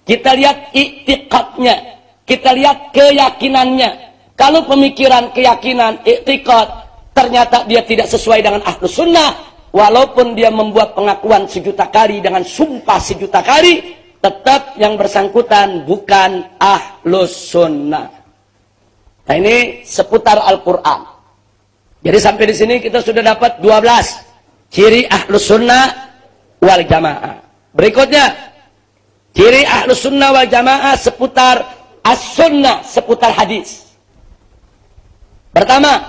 kita lihat i'tiqadnya, kita lihat keyakinannya. Kalau pemikiran, keyakinan, i'tiqad, ternyata dia tidak sesuai dengan Ahlus Sunnah, walaupun dia membuat pengakuan 1.000.000 kali dengan sumpah 1.000.000 kali, tetap yang bersangkutan bukan Ahlus Sunnah. Nah, ini seputar Al-Quran. Jadi sampai di sini kita sudah dapat 12 ciri Ahlus Sunnah wal Jamaah. Berikutnya, ciri Ahlus Sunnah wal Jamaah seputar As-Sunnah, seputar hadis. Pertama,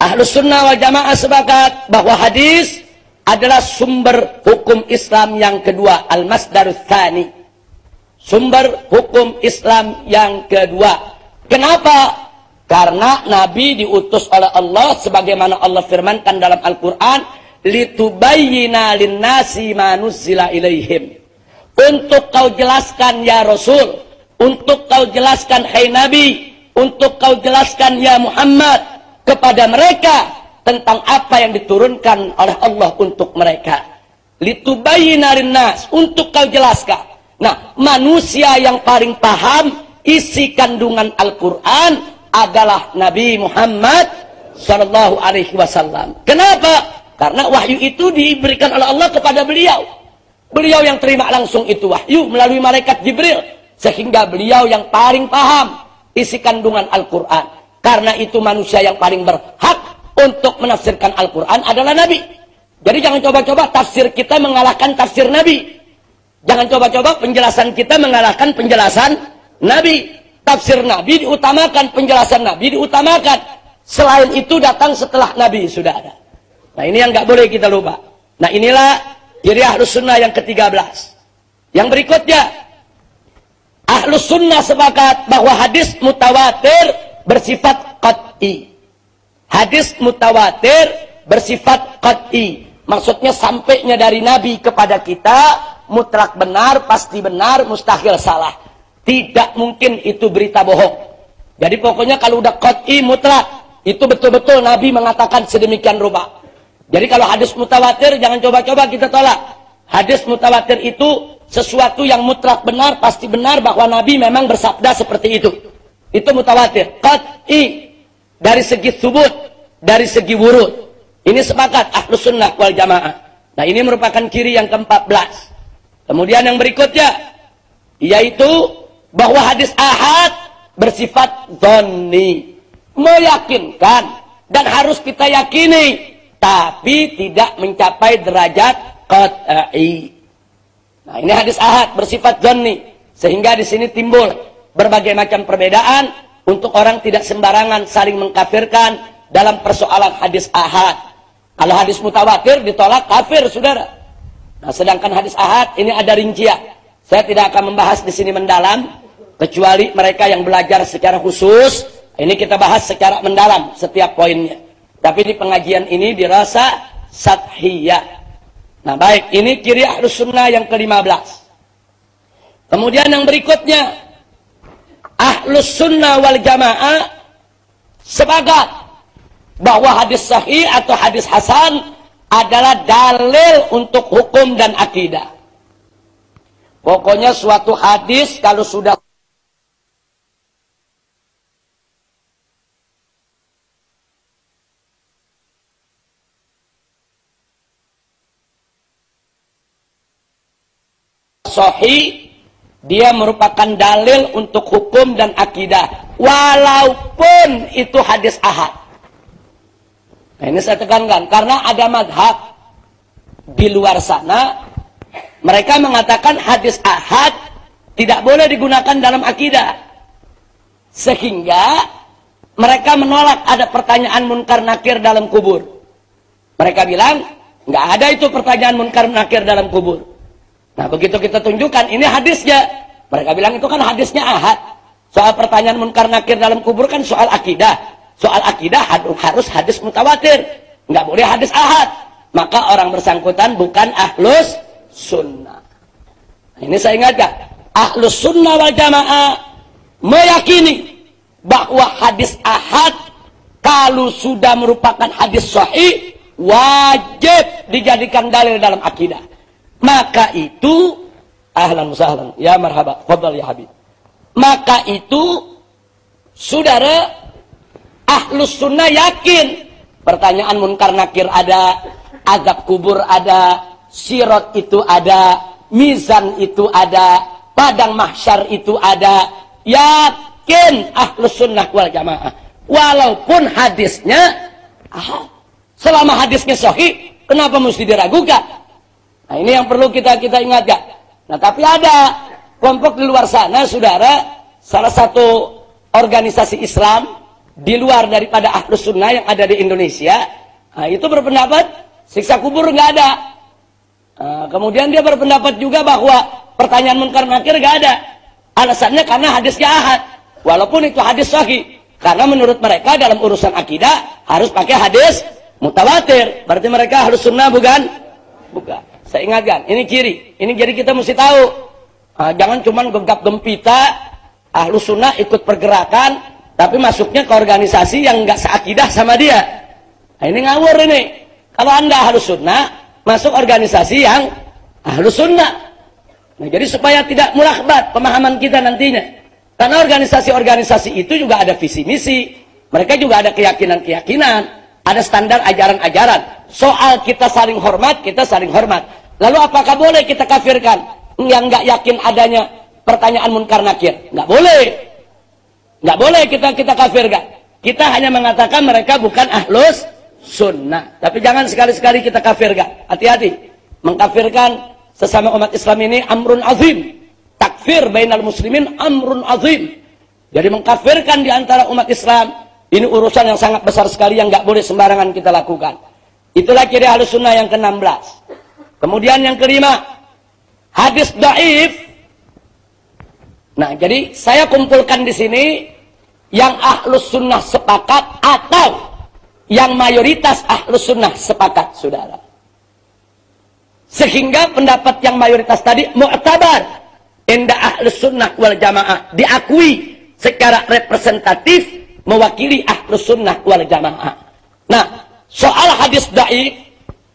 Ahlus Sunnah wal Jamaah sepakat bahwa hadis adalah sumber hukum Islam yang kedua, al-masdarus tsani. Sumber hukum Islam yang kedua. Kenapa? Karena Nabi diutus oleh Allah sebagaimana Allah firmankan dalam Al-Qur'an, litubayyina lin-nasi ma nuzzila ilaihim. Untuk kau jelaskan ya Rasul, untuk kau jelaskan hai Nabi, untuk kau jelaskan ya Muhammad kepada mereka tentang apa yang diturunkan oleh Allah untuk mereka. Litubayyina linnas, untuk kau jelaskan. Nah, manusia yang paling paham isi kandungan Al-Quran adalah Nabi Muhammad sallallahu alaihi wasallam. Kenapa? Karena wahyu itu diberikan oleh Allah kepada beliau. Beliau yang terima langsung itu wahyu melalui malaikat Jibril, sehingga beliau yang paling paham isi kandungan Al-Quran. Karena itu manusia yang paling berhak untuk menafsirkan Al-Quran adalah Nabi. Jadi jangan coba-coba tafsir kita mengalahkan tafsir Nabi. Jangan coba-coba penjelasan kita mengalahkan penjelasan Nabi. Tafsir Nabi diutamakan, penjelasan Nabi diutamakan. Selain itu datang setelah Nabi sudah ada. Nah, ini yang nggak boleh kita lupa. Nah, inilah ciri Ahlus Sunnah yang ke-13. Yang berikutnya, Ahlus Sunnah sepakat bahwa hadis mutawatir bersifat qat'i. Hadis mutawatir bersifat qat'i. Maksudnya sampainya dari Nabi kepada kita mutlak benar, pasti benar, mustahil salah. Tidak mungkin itu berita bohong. Jadi pokoknya kalau udah qat'i mutlak, itu betul-betul Nabi mengatakan sedemikian rupa. Jadi kalau hadis mutawatir jangan coba-coba kita tolak. Hadis mutawatir itu sesuatu yang mutlak benar, pasti benar bahwa Nabi memang bersabda seperti itu. Itu mutawatir. Qat'i dari segi subut, dari segi wurud. Ini sepakat Ahlus Sunnah wal Jamaah. Nah, ini merupakan ciri yang ke-14. Kemudian yang berikutnya, yaitu bahwa hadis ahad bersifat dhonni. Meyakinkan dan harus kita yakini, tapi tidak mencapai derajat qat'i. Nah, ini hadis ahad bersifat dhonni. Sehingga di sini timbul berbagai macam perbedaan untuk orang tidak sembarangan saling mengkafirkan dalam persoalan hadis ahad. Kalau hadis mutawatir ditolak kafir, saudara. Nah, sedangkan hadis ahad ini ada rincian. Saya tidak akan membahas di sini mendalam, kecuali mereka yang belajar secara khusus. Ini kita bahas secara mendalam setiap poinnya. Tapi di pengajian ini dirasa sathiyah. Nah, baik, ini ciri Ahlus Sunnah yang ke-15. Kemudian yang berikutnya, Ahlus Sunnah wal Jamaah sepakat bahwa hadis sahih atau hadis hasan adalah dalil untuk hukum dan akidah. Pokoknya suatu hadis kalau sudah sahih, dia merupakan dalil untuk hukum dan akidah, walaupun itu hadis ahad. Nah, ini saya tekankan, karena ada madhab di luar sana, mereka mengatakan hadis ahad tidak boleh digunakan dalam akidah. Sehingga mereka menolak ada pertanyaan munkar nakir dalam kubur. Mereka bilang, nggak ada itu pertanyaan munkar nakir dalam kubur. Nah, begitu kita tunjukkan, ini hadisnya. Mereka bilang itu kan hadisnya ahad. Soal pertanyaan munkar nakir dalam kubur kan soal akidah. Soal akidah harus hadis mutawatir. Nggak boleh hadis ahad. Maka orang bersangkutan bukan ahlus sunnah. Nah, ini saya ingatkan. Ahlus sunnah wal jamaah meyakini bahwa hadis ahad kalau sudah merupakan hadis sahih wajib dijadikan dalil dalam akidah. Maka itu ahlan sahlan ya marhaba fadhal ya habib. Maka itu saudara ahlus sunnah yakin pertanyaan munkar nakir ada, azab kubur ada, sirat itu ada, mizan itu ada, padang mahsyar itu ada. Yakin ahlus sunnah wal jamaah. Walaupun hadisnya ahad. Selama hadisnya sahih, kenapa mesti diragukan? Nah, ini yang perlu kita ingatkan. Nah, tapi ada kelompok di luar sana, saudara, salah satu organisasi Islam di luar daripada ahlus sunnah yang ada di Indonesia, nah, itu berpendapat siksa kubur nggak ada. Nah, kemudian dia berpendapat juga bahwa pertanyaan munkar nakir nggak ada. Alasannya karena hadisnya ahad, walaupun itu hadis sahih. Karena menurut mereka dalam urusan akidah harus pakai hadis mutawatir. Berarti mereka ahlus sunnah bukan? Bukan. Saya ingatkan, ini ciri. Ini jadi kita mesti tahu. Nah, jangan cuma gegap gempita ahlus sunnah ikut pergerakan, tapi masuknya ke organisasi yang nggak seakidah sama dia. Nah, ini ngawur ini. Kalau Anda ahlus sunnah, masuk organisasi yang ahlus sunnah. Nah, jadi supaya tidak mulakbat pemahaman kita nantinya. Karena organisasi-organisasi itu juga ada visi misi, mereka juga ada keyakinan-keyakinan, ada standar ajaran-ajaran. Soal kita saling hormat, kita saling hormat. Lalu apakah boleh kita kafirkan yang nggak yakin adanya pertanyaan munkar nakir? Nggak boleh. Nggak boleh kita kafirkan. Kita hanya mengatakan mereka bukan ahlus sunnah. Tapi jangan sekali-sekali kita kafirkan. Hati-hati. Mengkafirkan sesama umat Islam ini amrun azim. Takfir bainal muslimin amrun azim. Jadi mengkafirkan di antara umat Islam ini urusan yang sangat besar sekali yang nggak boleh sembarangan kita lakukan. Itulah ciri ahlus sunnah yang ke-16. Kemudian yang kelima, hadis dhaif. Nah, jadi saya kumpulkan di sini yang ahlus sunnah sepakat atau yang mayoritas ahlus sunnah sepakat, saudara. Sehingga pendapat yang mayoritas tadi mu'tabar inda ahlus sunnah wal jamaah, diakui secara representatif mewakili ahlus sunnah wal jamaah. Nah, soal hadis dhaif,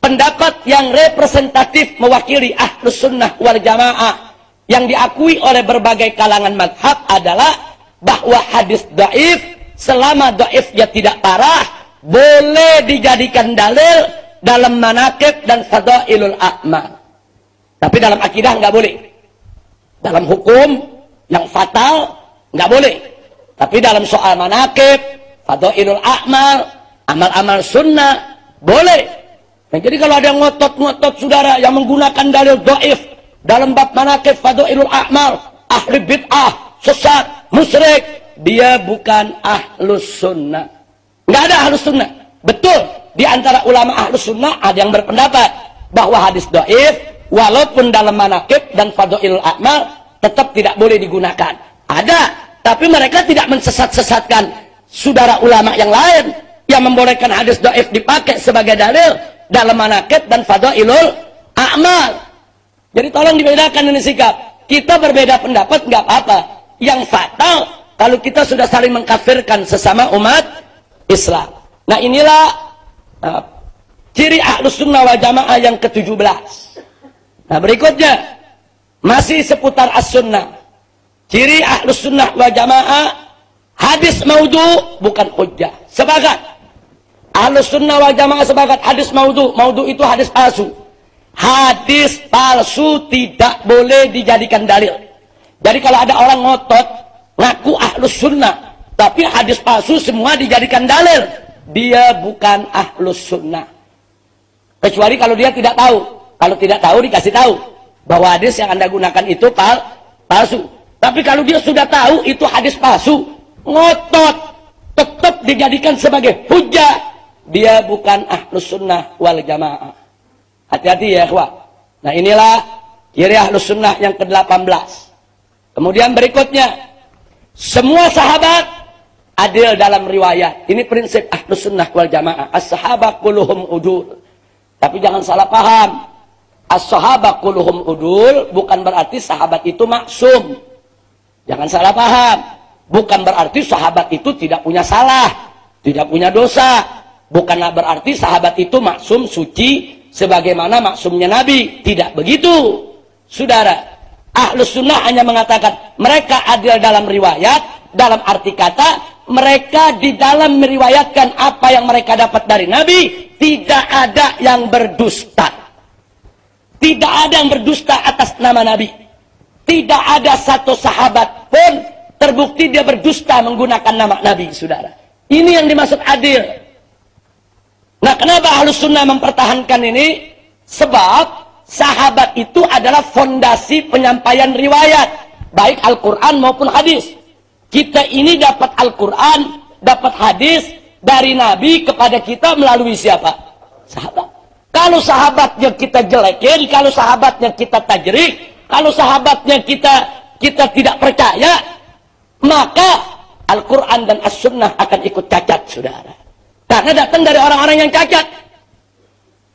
pendapat yang representatif mewakili ahlus sunnah wal jamaah yang diakui oleh berbagai kalangan mazhab adalah bahwa hadis dhaif selama dhaifnya tidak parah boleh dijadikan dalil dalam manaqib dan fadailul a'mal. Tapi dalam akidah nggak boleh. Dalam hukum yang fatal nggak boleh. Tapi dalam soal manaqib, fadailul a'mal, amal-amal sunnah boleh. Nah, jadi kalau ada yang ngotot-ngotot saudara yang menggunakan dalil dhaif dalam bab manaqib, fadailul a'mal, ahli bid'ah, sesat, musyrik, dia bukan ahlus sunnah. Nggak ada ahlus sunnah. Betul, di antara ulama ahlus sunnah ada yang berpendapat bahwa hadis dhaif walaupun dalam manaqib dan fadailul a'mal tetap tidak boleh digunakan. Ada, tapi mereka tidak mensesat-sesatkan saudara ulama yang lain yang membolehkan hadis dhaif dipakai sebagai dalil dalam manaqib dan fadailul a'mal. Jadi tolong dibedakan ini sikap. Kita berbeda pendapat nggak apa-apa. Yang fatal kalau kita sudah saling mengkafirkan sesama umat Islam. Nah, inilah ciri ahlus sunnah wal jamaah yang ke-17. Nah, berikutnya masih seputar as-sunnah. Ciri ahlus sunnah wal jamaah, hadis maudhu bukan hujjah. Sepakat. Ahlus sunnah wal jamaah sepakat hadis maudhu. Maudhu itu hadis palsu. Hadis palsu tidak boleh dijadikan dalil. Jadi kalau ada orang ngotot ngaku ahlus sunnah, tapi hadis palsu semua dijadikan dalil, dia bukan ahlus sunnah. Kecuali kalau dia tidak tahu Kalau tidak tahu dikasih tahu bahwa hadis yang Anda gunakan itu palsu. Tapi kalau dia sudah tahu itu hadis palsu, ngotot, tetap dijadikan sebagai hujah, dia bukan ahlus sunnah wal jamaah. Hati-hati ya ikhwah. Nah inilah ciri ahlus sunnah yang ke-18. Kemudian berikutnya, semua sahabat adil dalam riwayat. Ini prinsip ahlus sunnah wal jamaah. As-sahabat kulluhum udul. Tapi jangan salah paham. As-sahabat kulluhum udul bukan berarti sahabat itu maksum. Jangan salah paham. Bukan berarti sahabat itu tidak punya salah, tidak punya dosa. Bukanlah berarti sahabat itu maksum, suci, sebagaimana maksumnya Nabi. Tidak begitu, saudara. Ahlus sunnah hanya mengatakan mereka adil dalam riwayat, dalam arti kata mereka di dalam meriwayatkan apa yang mereka dapat dari Nabi, tidak ada yang berdusta. Tidak ada yang berdusta atas nama Nabi. Tidak ada satu sahabat pun terbukti dia berdusta menggunakan nama Nabi, saudara. Ini yang dimaksud adil. Nah, kenapa Ahlus Sunnah mempertahankan ini? Sebab sahabat itu adalah fondasi penyampaian riwayat, baik Al-Quran maupun hadis. Kita ini dapat Al-Quran, dapat hadis dari Nabi kepada kita melalui siapa? Sahabat. Kalau sahabatnya kita jelekin, kalau sahabatnya kita tajrik, kalau sahabatnya kita tidak percaya, maka Al-Quran dan As-Sunnah akan ikut cacat, saudara. Karena datang dari orang-orang yang cacat.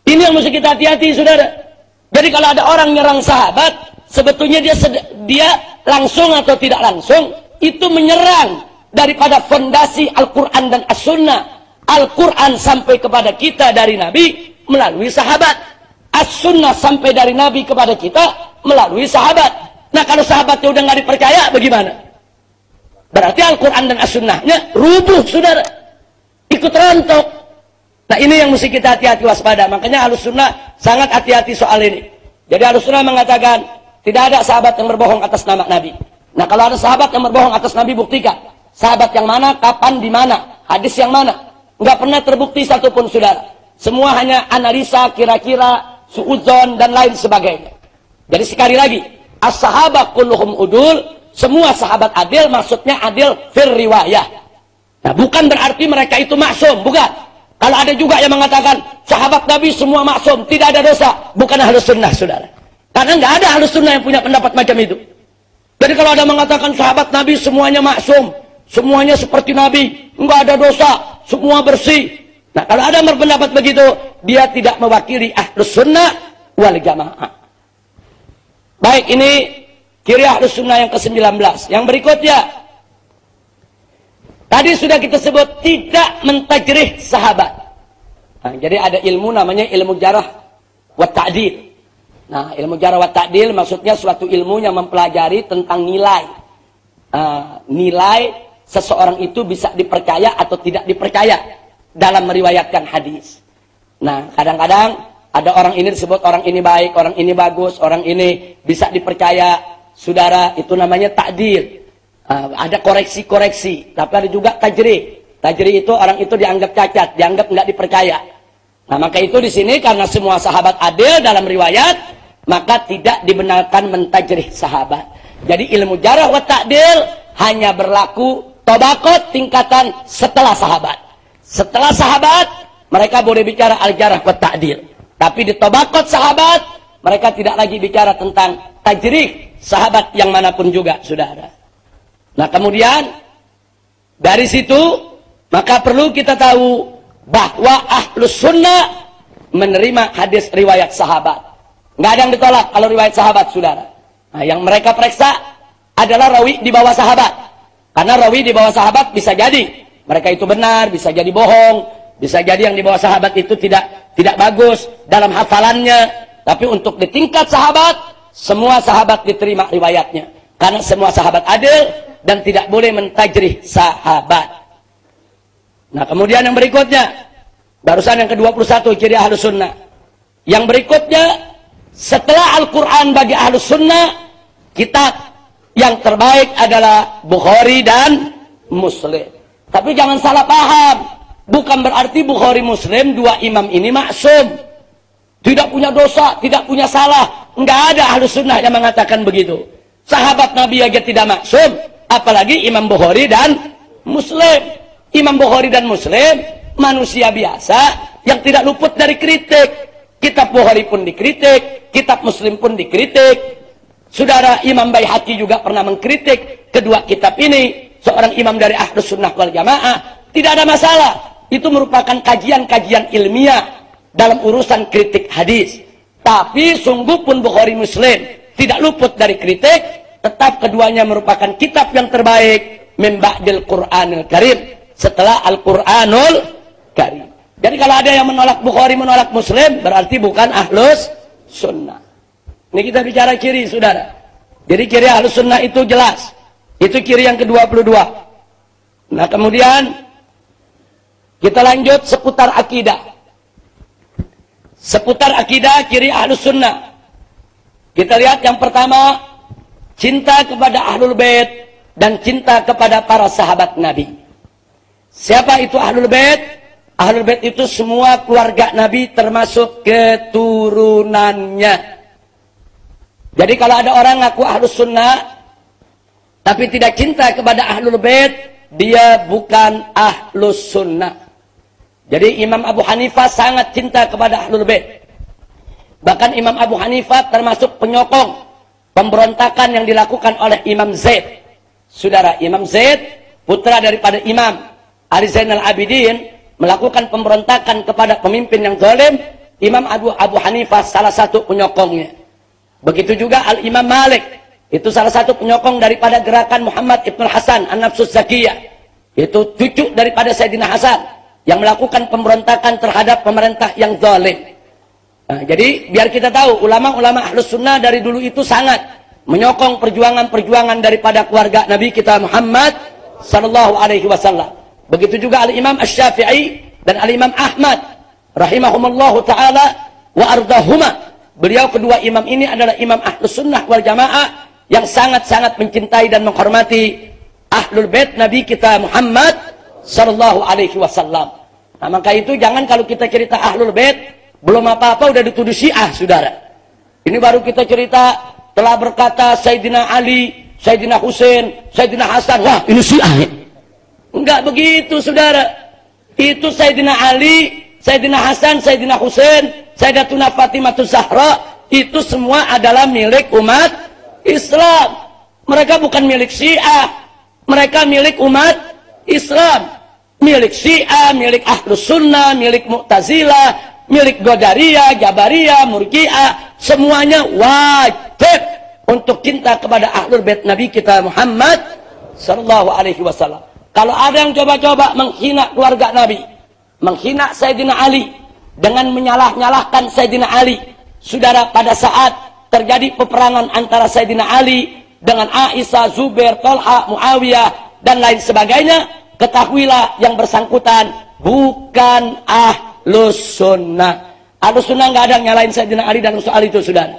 Ini yang mesti kita hati-hati, saudara. Jadi kalau ada orang nyerang sahabat, sebetulnya dia langsung atau tidak langsung, itu menyerang daripada fondasi Al-Quran dan As-Sunnah. Al-Quran sampai kepada kita dari Nabi melalui sahabat. As-Sunnah sampai dari Nabi kepada kita melalui sahabat. Nah kalau sahabatnya udah nggak dipercaya, bagaimana? Berarti Al-Quran dan As-Sunnahnya rubuh, saudara. Ikut rontok. Nah ini yang mesti kita hati-hati waspada. Makanya Ahlus Sunnah sangat hati-hati soal ini. Jadi Ahlus Sunnah mengatakan tidak ada sahabat yang berbohong atas nama Nabi. Nah kalau ada sahabat yang berbohong atas Nabi, buktikan. Sahabat yang mana, kapan, di mana, hadis yang mana. Nggak pernah terbukti satupun, saudara. Semua hanya analisa, kira-kira, suudzon, dan lain sebagainya. Jadi sekali lagi, as-sahabat kulluhum udul, semua sahabat adil, maksudnya adil fir riwayah. Nah bukan berarti mereka itu maksum, bukan. Kalau ada juga yang mengatakan sahabat Nabi semua maksum, tidak ada dosa, bukan Ahlus Sunnah, saudara. Karena nggak ada Ahlus Sunnah yang punya pendapat macam itu. Jadi kalau ada mengatakan sahabat Nabi semuanya maksum, semuanya seperti Nabi, nggak ada dosa, semua bersih. Nah kalau ada yang berpendapat begitu, dia tidak mewakili Ahlus Sunnah wal Jamaah. Baik, ini ciri Ahlus Sunnah yang ke-19. Yang berikutnya, tadi sudah kita sebut tidak mentajrih sahabat. Nah, jadi ada ilmu namanya ilmu jarah wa ta'dil. Nah, ilmu jarah wa ta'dil maksudnya suatu ilmu yang mempelajari tentang nilai. Nilai seseorang itu bisa dipercaya atau tidak dipercaya dalam meriwayatkan hadis. Nah, kadang-kadang ada orang ini disebut orang ini baik, orang ini bagus, orang ini bisa dipercaya. Saudara, itu namanya ta'dil. Ada koreksi-koreksi, tapi ada juga tajrih. Tajrih itu orang itu dianggap cacat, dianggap nggak dipercaya. Nah, maka itu di sini karena semua sahabat adil dalam riwayat, maka tidak dibenarkan mentajrih sahabat. Jadi ilmu jarah wa ta'dil hanya berlaku tabaqat tingkatan setelah sahabat. Setelah sahabat, mereka boleh bicara al-jarah wa ta'dil. Tapi di tabaqat sahabat, mereka tidak lagi bicara tentang tajrih sahabat yang manapun juga, saudara. Nah kemudian dari situ maka perlu kita tahu bahwa Ahlus Sunnah menerima hadis riwayat sahabat. Nggak ada yang ditolak kalau riwayat sahabat, saudara. Nah yang mereka periksa adalah rawi di bawah sahabat. Karena rawi di bawah sahabat bisa jadi mereka itu benar, bisa jadi bohong, bisa jadi yang di bawah sahabat itu tidak bagus dalam hafalannya. Tapi untuk di tingkat sahabat, semua sahabat diterima riwayatnya. Karena semua sahabat adil dan tidak boleh mentajrih sahabat. Nah kemudian yang berikutnya, barusan yang ke-21 ciri Ahlus Sunnah. Yang berikutnya, setelah Al-Quran bagi Ahlus Sunnah, kitab yang terbaik adalah Bukhari dan Muslim. Tapi jangan salah paham, bukan berarti Bukhari Muslim dua imam ini maksum. tidak punya dosa, tidak punya salah. Enggak ada Ahlus Sunnah yang mengatakan begitu. Sahabat Nabi aja tidak maksum, apalagi Imam Bukhari dan Muslim. Imam Bukhari dan Muslim manusia biasa yang tidak luput dari kritik. Kitab Bukhari pun dikritik, kitab Muslim pun dikritik. Saudara Imam Baihaqi juga pernah mengkritik kedua kitab ini. Seorang imam dari Ahlus Sunnah wal Jamaah. Tidak ada masalah. Itu merupakan kajian-kajian ilmiah dalam urusan kritik hadis. Tapi sungguh pun Bukhari Muslim tidak luput dari kritik. Tetap keduanya merupakan kitab yang terbaik min ba'dil Qur'anil Karim, setelah Al-Qur'anul Karim. Jadi kalau ada yang menolak Bukhari, menolak Muslim, berarti bukan Ahlus Sunnah. Ini kita bicara kiri, saudara. Jadi kiri Ahlus Sunnah itu jelas. Itu kiri yang ke-22. Nah, kemudian kita lanjut seputar akidah. Seputar akidah kiri Ahlus Sunnah. Kita lihat yang pertama, cinta kepada Ahlul Bait dan cinta kepada para sahabat Nabi. Siapa itu Ahlul Bait? Ahlul Bait itu semua keluarga Nabi termasuk keturunannya. Jadi kalau ada orang ngaku Ahlus Sunnah tapi tidak cinta kepada Ahlul Bait, dia bukan Ahlus Sunnah. Jadi Imam Abu Hanifah sangat cinta kepada Ahlul Bait. Bahkan Imam Abu Hanifah termasuk penyokong pemberontakan yang dilakukan oleh Imam Zaid. Saudara, Imam Zaid, putra daripada Imam Ali Zainal Abidin, melakukan pemberontakan kepada pemimpin yang zalim. Imam Abu Hanifah salah satu penyokongnya. Begitu juga Al-Imam Malik, itu salah satu penyokong daripada gerakan Muhammad Ibn Hasan An-Nafsus Zakiyah. Itu cucu daripada Sayyidina Hasan yang melakukan pemberontakan terhadap pemerintah yang zalim. Nah, jadi biar kita tahu, ulama-ulama Ahlus Sunnah dari dulu itu sangat menyokong perjuangan-perjuangan daripada keluarga Nabi kita Muhammad sallallahu alaihi wasallam. Begitu juga Al-Imam Asy-Syafi'i dan Al-Imam Ahmad rahimahumullahu taala wa ardahuma. Beliau kedua imam ini adalah imam Ahlus Sunnah wal Jamaah yang sangat-sangat mencintai dan menghormati Ahlul Bait Nabi kita Muhammad sallallahu alaihi wasallam. Nah, maka itu jangan kalau kita cerita Ahlul Bait belum apa-apa udah dituduh Syiah, saudara. Ini baru kita cerita telah berkata Sayyidina Ali, Sayyidina Husain, Sayyidina Hasan, wah ini Syiah. Enggak begitu, saudara. Itu Sayyidina Ali, Sayyidina Hasan, Sayyidina Husain, Sayyidatuna Fatimah Zahra, itu semua adalah milik umat Islam. Mereka bukan milik Syiah. Mereka milik umat Islam. Milik Syiah, milik Ahlus Sunnah, milik Mu'tazilah, milik Qadariyah, Jabariyah, Murji'ah, semuanya wajib untuk cinta kepada Ahlul Bait Nabi kita Muhammad sallallahu alaihi wasallam. Kalau ada yang coba-coba menghina keluarga Nabi, menghina Sayyidina Ali dengan menyalah-nyalahkan Sayyidina Ali, saudara, pada saat terjadi peperangan antara Sayyidina Ali dengan Aisyah, Zubair, Talha, Muawiyah dan lain sebagainya, ketahuilah yang bersangkutan bukan Ahlus Sunnah. Ahlus Sunnah nggak ada yang nyalain Sayyidina Ali dan soal itu, saudara.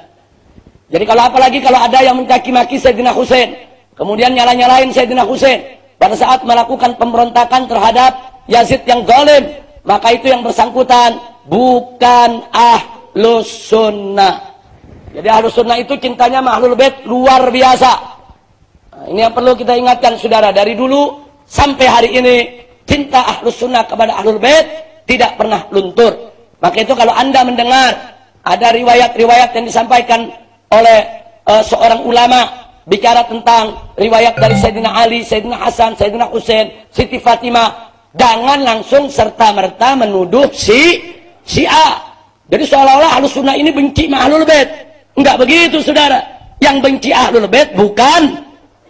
Jadi kalau apalagi kalau ada yang mencaci maki Sayyidina Husain, kemudian nyala-nyalain Sayyidina Husain pada saat melakukan pemberontakan terhadap Yazid yang zalim, maka itu yang bersangkutan bukan Ahlus Sunnah. Jadi Ahlus Sunnah itu cintanya sama Ahlul Bait luar biasa. Nah, ini yang perlu kita ingatkan, saudara. Dari dulu sampai hari ini cinta Ahlus Sunnah kepada Ahlul Bait tidak pernah luntur. Maka itu kalau Anda mendengar ada riwayat-riwayat yang disampaikan oleh seorang ulama bicara tentang riwayat dari Sayyidina Ali, Sayyidina Hasan, Sayyidina Husain, Siti Fatimah, jangan langsung serta-merta menuduh Syiah. Jadi seolah-olah Ahlus Sunnah ini benci sama Ahlul Bait. Enggak begitu, saudara. Yang benci Ahlul Bait bukan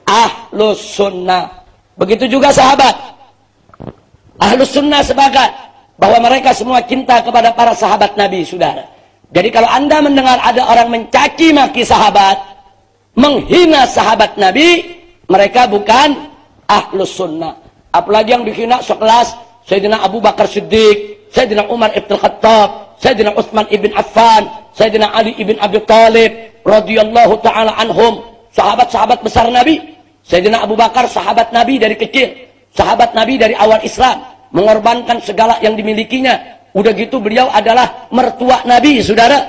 Ahlus Sunnah. Begitu juga sahabat. Ahlus Sunnah sepakat bahwa mereka semua cinta kepada para sahabat Nabi, saudara. Jadi kalau Anda mendengar ada orang mencaci maki sahabat, menghina sahabat Nabi, mereka bukan Ahlus Sunnah. Apalagi yang dihina sekelas Sayyidina Abu Bakar Siddiq, Sayyidina Umar Ibn Khattab, Sayyidina Utsman Ibn Affan, Sayyidina Ali Ibn Abi Thalib radhiyallahu taala anhum, sahabat-sahabat besar Nabi. Sayyidina Abu Bakar sahabat Nabi dari kecil, sahabat Nabi dari awal Islam, mengorbankan segala yang dimilikinya Udah gitu beliau adalah mertua Nabi, saudara.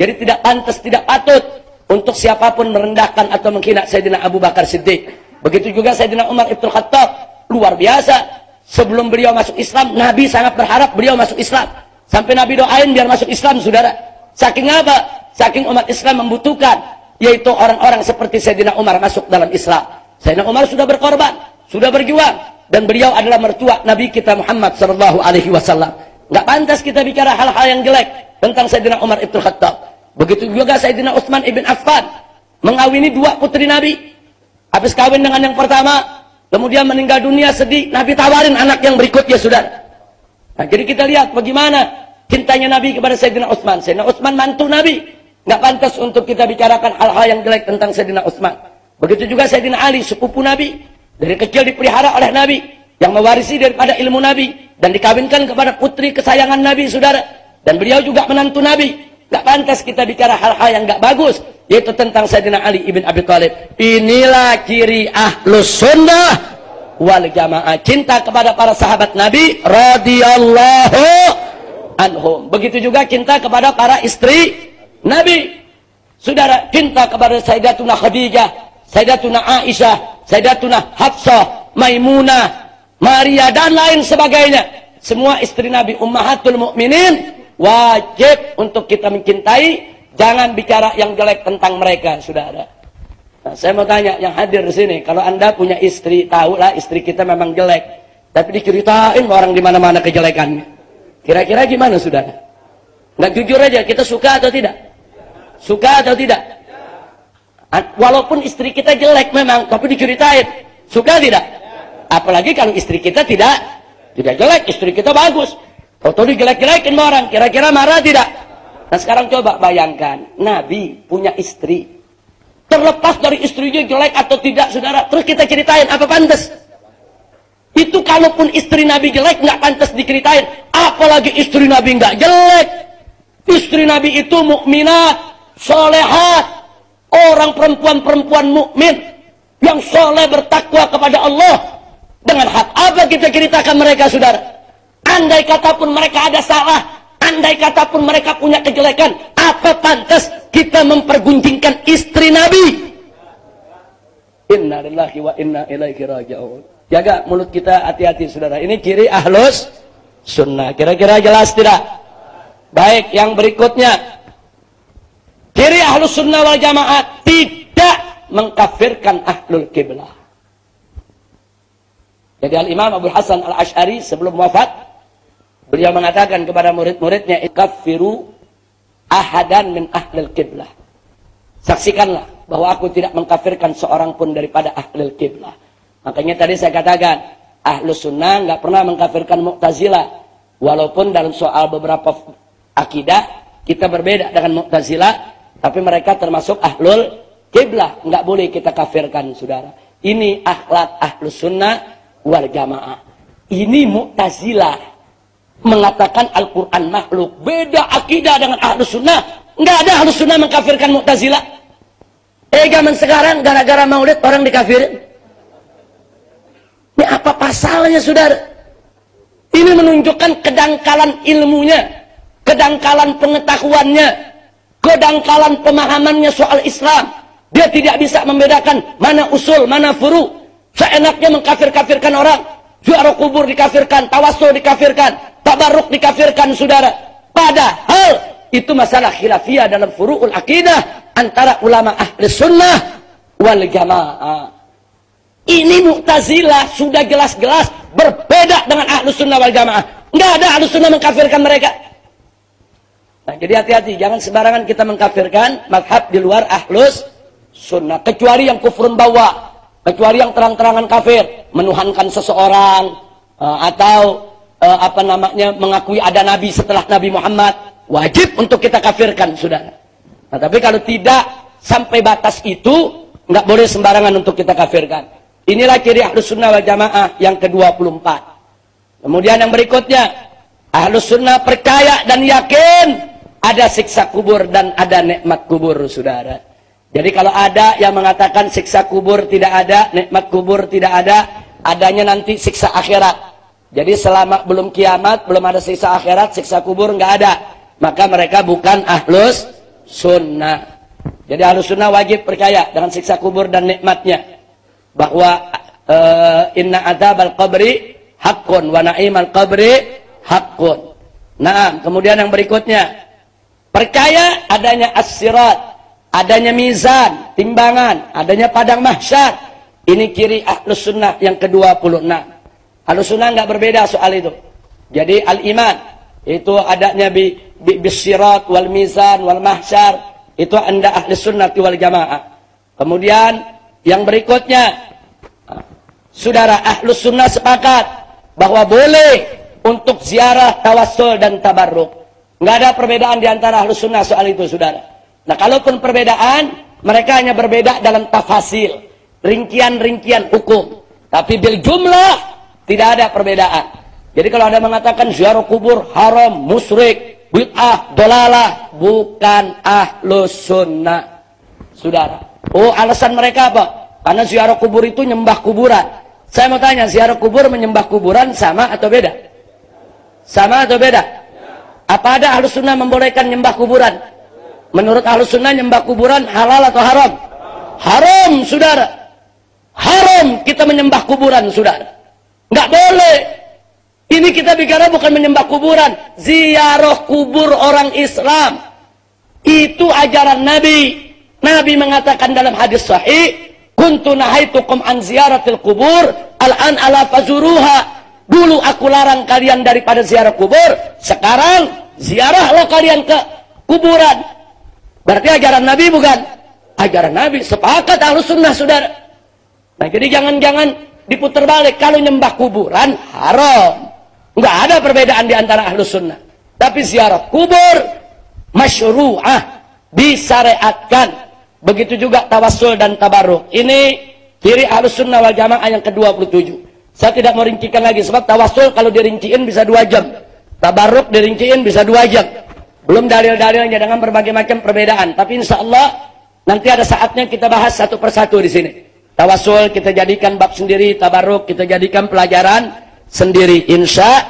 Jadi tidak pantas, tidak patut untuk siapapun merendahkan atau menghina Sayyidina Abu Bakar Siddiq. Begitu juga Sayyidina Umar Ibn Khattab. Luar biasa. Sebelum beliau masuk Islam, Nabi sangat berharap beliau masuk Islam. Sampai Nabi doain biar masuk Islam, saudara. Saking apa? Saking umat Islam membutuhkan, yaitu orang-orang seperti Sayyidina Umar masuk dalam Islam. Sayyidina Umar sudah berkorban, sudah berjuang, dan beliau adalah mertua Nabi kita Muhammad sallallahu alaihi wasallam. Enggak pantas kita bicara hal-hal yang jelek tentang Sayyidina Umar Ibn Khattab. Begitu juga Sayyidina Utsman ibn Affan mengawini 2 putri Nabi. Habis kawin dengan yang pertama, kemudian meninggal dunia, sedih. Nabi tawarin anak yang berikutnya, saudara. Nah, jadi kita lihat bagaimana cintanya Nabi kepada Sayyidina Utsman. Sayyidina Utsman mantu Nabi. Nggak pantas untuk kita bicarakan hal-hal yang jelek tentang Sayyidina Utsman. Begitu juga Sayyidina Ali, sepupu Nabi. Dari kecil dipelihara oleh Nabi. Yang mewarisi daripada ilmu Nabi. Dan dikawinkan kepada putri kesayangan Nabi, saudara. Dan beliau juga menantu Nabi. Nggak pantas kita bicara hal-hal yang nggak bagus, yaitu tentang Sayyidina Ali ibn Abi Thalib. Inilah ciri ahlus sunnah wal jamaah. Cinta kepada para sahabat Nabi radhiyallahu anhum. Begitu juga cinta kepada para istri Nabi. Saudara, cinta kepada Sayyidatuna Khadijah, Sayyidatuna Aisyah, Sayyidatuna Hafsah, Maimunah, Maria, dan lain sebagainya. Semua istri Nabi, ummahatul mukminin. Wajib untuk kita mencintai, jangan bicara yang jelek tentang mereka, saudara. Nah, saya mau tanya yang hadir di sini, kalau Anda punya istri, tahulah istri kita memang jelek, tapi diceritain orang di mana-mana kejelekannya. Kira-kira gimana, saudara? Nggak jujur aja, kita suka atau tidak? Suka atau tidak? Walaupun istri kita jelek memang, tapi diceritain, suka tidak? Apalagi kalau istri kita tidak jelek, istri kita bagus. Atau dijelek-jelekin orang, kira-kira marah tidak? Nah sekarang coba bayangkan, Nabi punya istri. Terlepas dari istrinya jelek atau tidak, saudara, terus kita ceritain, apa pantas? Itu kalaupun istri Nabi jelek, nggak pantas diceritain. Apalagi istri Nabi nggak jelek. Istri Nabi itu mukminat, solehat, orang perempuan-perempuan mukmin yang soleh bertakwa kepada Allah. Dengan hak apa kita ceritakan mereka, saudara? Andai kata pun mereka ada salah, andai kata pun mereka punya kejelekan, apa pantas kita mempergunjingkan istri Nabi? Inna lillahi wa inna ilaihi raji'un. Jaga mulut kita, hati-hati, saudara. Ini ciri ahlus sunnah. Kira-kira jelas tidak? Baik, yang berikutnya, ciri ahlus sunnah wal jamaah tidak mengkafirkan ahlul qiblah. Jadi Al-Imam Abu Hasan Al-Asy'ari sebelum wafat, beliau mengatakan kepada murid-muridnya, "Ikaffiru ahadan min ahlil qiblah." Saksikanlah bahwa aku tidak mengkafirkan seorang pun daripada ahlil qiblah. Makanya tadi saya katakan, ahlus sunnah nggak pernah mengkafirkan Mu'tazilah. Walaupun dalam soal beberapa akidah kita berbeda dengan Mu'tazilah, tapi mereka termasuk ahlul qiblah. Nggak boleh kita kafirkan, saudara. Ini akhlak ahlus sunnah wal jamaah. Ini Mu'tazilah mengatakan Al-Quran makhluk. Beda akidah dengan ahlus sunnah. Nggak ada ahlus sunnah mengkafirkan Mu'tazilah. Zaman sekarang gara-gara maulid orang dikafirin. Ini apa pasalnya, saudara? Ini menunjukkan kedangkalan ilmunya, kedangkalan pengetahuannya, kedangkalan pemahamannya soal Islam. Dia tidak bisa membedakan mana usul, mana furu. Seenaknya mengkafir-kafirkan orang. Ziarah kubur dikafirkan, tawassul dikafirkan, tabarruk dikafirkan, saudara. Padahal itu masalah khilafiyah dalam furu'ul akidah antara ulama ahli sunnah wal jamaah. Ini Mu'tazilah sudah jelas-jelas berbeda dengan ahli sunnah wal jamaah. Nggak ada ahli sunnah mengkafirkan mereka. Nah, jadi hati-hati, jangan sembarangan kita mengkafirkan mazhab di luar ahlus sunnah, kecuali yang kufrun bawa. Kecuali yang terang-terangan kafir, menuhankan seseorang, atau mengakui ada Nabi setelah Nabi Muhammad, wajib untuk kita kafirkan, saudara. Nah, tapi kalau tidak sampai batas itu, nggak boleh sembarangan untuk kita kafirkan. Inilah ciri ahlus sunnah wal jamaah yang ke-24. Kemudian yang berikutnya, ahlus sunnah percaya dan yakin ada siksa kubur dan ada nikmat kubur, saudara. Jadi kalau ada yang mengatakan siksa kubur tidak ada, nikmat kubur tidak ada, adanya nanti siksa akhirat. Jadi selama belum kiamat, belum ada siksa akhirat, siksa kubur nggak ada. Maka mereka bukan ahlus sunnah. Jadi ahlus sunnah wajib percaya dengan siksa kubur dan nikmatnya. Bahwa inna adzabal qabri haqqun wa na'imal qabri haqqun. Nah, kemudian yang berikutnya, percaya adanya as-sirat, adanya mizan, timbangan, adanya padang mahsyar. Ini ciri ahlus sunnah yang ke-26. Ahlus sunnah nggak berbeda soal itu. Jadi al-iman itu adanya bis-sirat wal mizan wal mahsyar, itu anda ahlus sunnah wal jamaah. Kemudian yang berikutnya, saudara, ahlus sunnah sepakat bahwa boleh untuk ziarah, tawassul dan tabarruk. Nggak ada perbedaan di antara ahlus sunnah soal itu, saudara. Nah, kalaupun perbedaan, mereka hanya berbeda dalam tafasil, rincian-rincian hukum. Tapi bil jumlah tidak ada perbedaan. Jadi kalau ada mengatakan ziarah kubur haram, musyrik, bid'ah, dolalah, bukan ahlus sunnah, saudara. Oh, alasan mereka apa? Karena ziarah kubur itu nyembah kuburan. Saya mau tanya, ziarah kubur menyembah kuburan sama atau beda? Sama atau beda? Apa ada ahlus sunnah membolehkan nyembah kuburan? Menurut ahlus sunnah nyembah kuburan halal atau haram? Haram, saudara. Haram kita menyembah kuburan, saudara. Nggak boleh. Ini kita bicara bukan menyembah kuburan. Ziarah kubur orang Islam. Itu ajaran Nabi. Nabi mengatakan dalam hadis sahih, kuntu nahaitukum an ziyaratil kubur, al'an ala fazuruha. Dulu aku larang kalian daripada ziarah kubur, sekarang ziarahlah kalian ke kuburan. Berarti ajaran Nabi bukan? Ajaran Nabi. Sepakat ahlus sunnah, saudara. Nah, jadi jangan-jangan diputar balik. Kalau nyembah kuburan haram. Nggak ada perbedaan di antara ahlus sunnah. Tapi ziarah kubur masyru'ah, disyariatkan. Begitu juga tawassul dan tabarruk. Ini ciri ahlus sunnah wal jamaah yang ke-27. Saya tidak mau rincikan lagi, sebab tawassul kalau dirinciin bisa 2 jam. Tabarruk dirinciin bisa 2 jam. Belum dalil-dalilnya dengan berbagai macam perbedaan. Tapi insya Allah nanti ada saatnya kita bahas satu persatu di sini. Tawassul kita jadikan bab sendiri, tabarruk kita jadikan pelajaran sendiri. Insya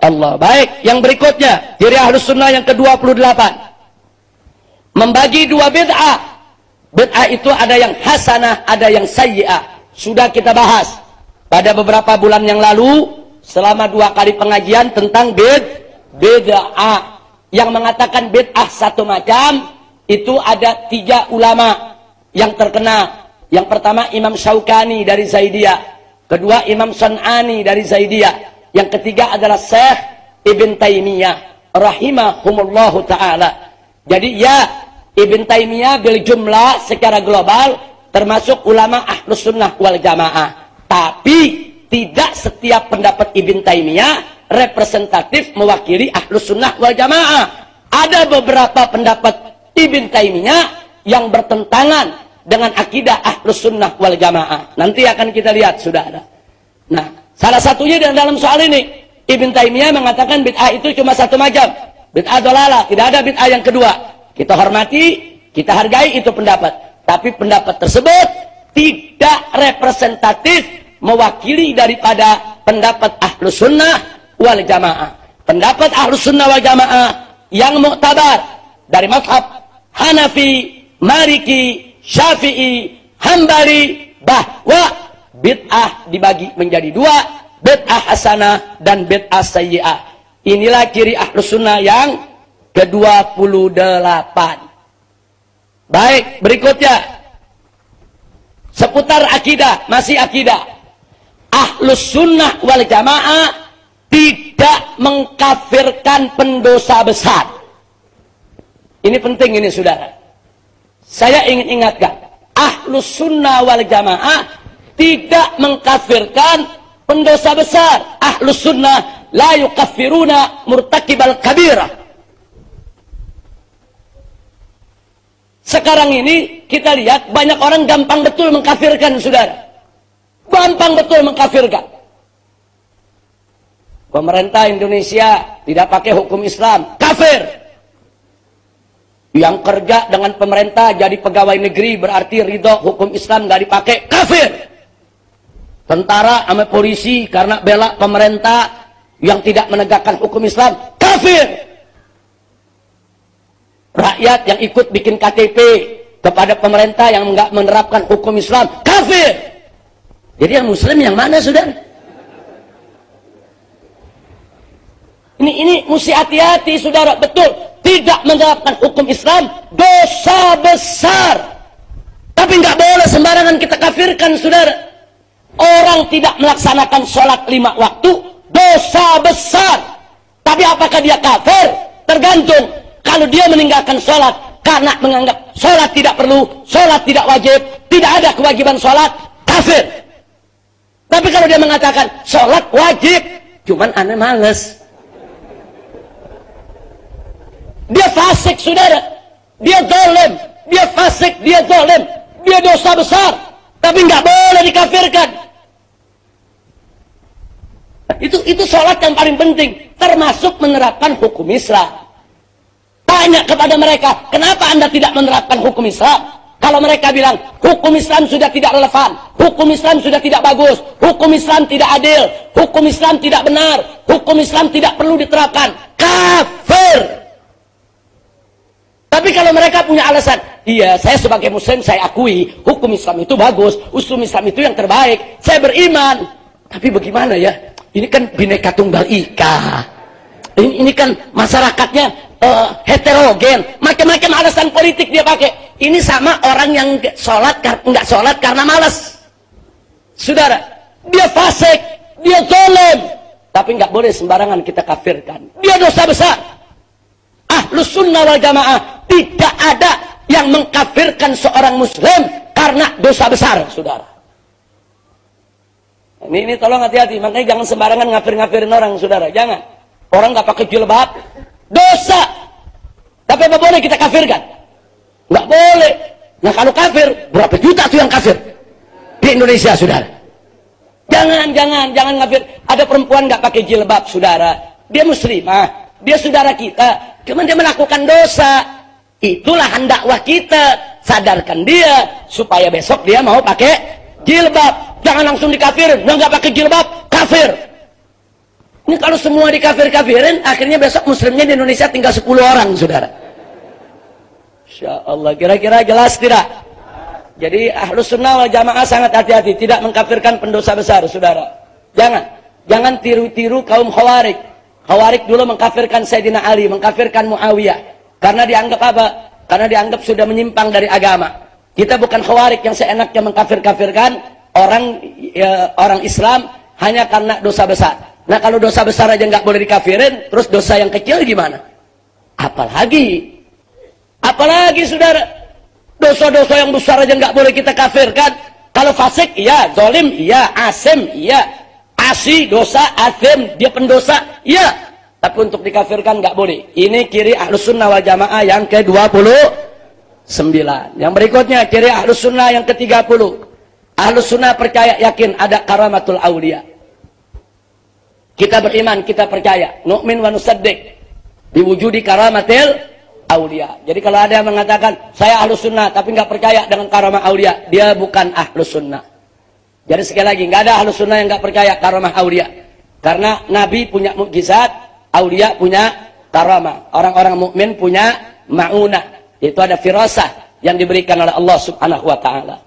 Allah. Baik, yang berikutnya, ciri ahlus sunnah yang ke-28. Membagi 2 bid'ah. Bid'ah itu ada yang hasanah, ada yang sayyi'ah. Sudah kita bahas pada beberapa bulan yang lalu, selama 2 kali pengajian tentang bid'ah. Yang mengatakan bid'ah satu macam, itu ada 3 ulama yang terkenal. Yang pertama Imam Syaukani dari Zaidiyah. Kedua Imam San'ani dari Zaidiyah. Yang ketiga adalah Syekh Ibn Taimiyah rahimahumullahu ta'ala. Jadi ya, Ibn Taimiyah bil jumlah secara global termasuk ulama ahlus sunnah wal jamaah. Tapi tidak setiap pendapat Ibn Taimiyah representatif mewakili ahlus sunnah wal jamaah. Ada beberapa pendapat Ibn Taimiyah yang bertentangan dengan akidah ahlus sunnah wal jamaah. Nanti akan kita lihat, saudara. Nah, salah satunya dalam soal ini, Ibn Taimiyah mengatakan bid'ah itu cuma satu macam. Bid'ah dolalah, tidak ada bid'ah yang kedua. Kita hormati, kita hargai itu pendapat. Tapi pendapat tersebut tidak representatif mewakili daripada pendapat ahlus sunnah wal jamaah. Pendapat ahlus sunnah wal jamaah yang muktabar dari mazhab Hanafi, Maliki, Syafi'i, Hambali, bahwa bid'ah dibagi menjadi 2, bid'ah hasanah dan bid'ah sayyi'ah. Inilah ciri ahlus sunnah yang ke-28. Baik, berikutnya seputar akidah, masih akidah. Ahlus sunnah wal jamaah tidak mengkafirkan pendosa besar. Ini penting ini, saudara. Saya ingin ingatkan, ahlus sunnah wal jamaah tidak mengkafirkan pendosa besar. Ahlus sunnah la yukaffiruna murtakibal kabirah. Sekarang ini kita lihat banyak orang gampang betul mengkafirkan, saudara. Gampang betul mengkafirkan. Pemerintah Indonesia tidak pakai hukum Islam, kafir. Yang kerja dengan pemerintah jadi pegawai negeri berarti ridho hukum Islam nggak dipakai, kafir. tentara sama polisi karena bela pemerintah yang tidak menegakkan hukum Islam, kafir. Rakyat yang ikut bikin KTP kepada pemerintah yang enggak menerapkan hukum Islam, kafir. Jadi yang muslim yang mana, saudara? Ini mesti hati-hati, saudara. Betul, tidak menerapkan hukum Islam dosa besar. Tapi nggak boleh sembarangan kita kafirkan, saudara. Orang tidak melaksanakan sholat 5 waktu, dosa besar. Tapi apakah dia kafir? Tergantung. Kalau dia meninggalkan sholat karena menganggap sholat tidak perlu, sholat tidak wajib, tidak ada kewajiban sholat, kafir. Tapi kalau dia mengatakan sholat wajib, cuman aneh males, dia fasik, saudara. Dia zalim, dia fasik, dia zalim, dia dosa besar. Tapi nggak boleh dikafirkan. Itu sholat yang paling penting, termasuk menerapkan hukum Islam. Tanya kepada mereka, kenapa Anda tidak menerapkan hukum Islam? Kalau mereka bilang, hukum Islam sudah tidak relevan, hukum Islam sudah tidak bagus, hukum Islam tidak adil, hukum Islam tidak benar, hukum Islam tidak perlu diterapkan, kafir. Tapi kalau mereka punya alasan, iya, saya sebagai muslim, saya akui hukum Islam itu bagus, hukum Islam itu yang terbaik, saya beriman. Tapi bagaimana ya? Ini kan Bhinneka Tunggal Ika. Ini kan masyarakatnya heterogen, macam-macam alasan politik dia pakai. Ini sama orang yang nggak sholat karena malas, saudara. Dia fasik, dia zalim, tapi nggak boleh sembarangan kita kafirkan. Dia dosa besar. Ahlus Sunnah wal Jamaah tidak ada yang mengkafirkan seorang muslim karena dosa besar, saudara. Ini tolong hati-hati, makanya jangan sembarangan ngafir-ngafirin orang, saudara. Jangan. Orang nggak pakai jilbab, dosa. Tapi apa boleh kita kafirkan? Nggak boleh. Nah kalau kafir, berapa juta tuh yang kafir di Indonesia, saudara? Jangan kafir. Ada perempuan nggak pakai jilbab, saudara. Dia muslimah, dia saudara kita. Cuman dia melakukan dosa. Itulah dakwah kita. Sadarkan dia supaya besok dia mau pakai jilbab. Jangan langsung dikafirin. Dia nggak pakai jilbab, kafir. Ini kalau semua dikafir-kafirin, akhirnya besok muslimnya di Indonesia tinggal 10 orang, saudara. Insya Allah, kira-kira jelas tidak? Jadi Ahlus Sunnah wal Jamaah sangat hati-hati, tidak mengkafirkan pendosa besar, saudara. Jangan tiru-tiru kaum Khawarij. Khawarij dulu mengkafirkan Sayyidina Ali, mengkafirkan Muawiyah. Karena dianggap apa? Karena dianggap sudah menyimpang dari agama. Kita bukan Khawarij yang seenaknya mengkafir-kafirkan orang Islam hanya karena dosa besar. Nah kalau dosa besar aja nggak boleh dikafirin, terus dosa yang kecil gimana? Apalagi saudara, dosa-dosa yang besar aja nggak boleh kita kafirkan. Kalau fasik iya, zalim iya, asim iya, asi dosa, asim dia pendosa iya. Tapi untuk dikafirkan nggak boleh. Ini ciri Ahlus Sunnah wal Jamaah yang ke-29. Yang berikutnya ciri Ahlus Sunnah yang ke-30. Ahlus Sunnah percaya yakin ada karamatul aulia. Kita beriman, kita percaya. Nu'min wa nusaddiq biwujudi karamatil aulia. Jadi kalau ada yang mengatakan saya Ahlus Sunnah tapi nggak percaya dengan karamah aulia, dia bukan Ahlus Sunnah. Jadi sekali lagi, nggak ada Ahlus Sunnah yang nggak percaya karamah aulia. Karena Nabi punya mukjizat, aulia punya karamah. Orang-orang mukmin punya ma'unah. Itu ada firasah yang diberikan oleh Allah Subhanahu wa taala.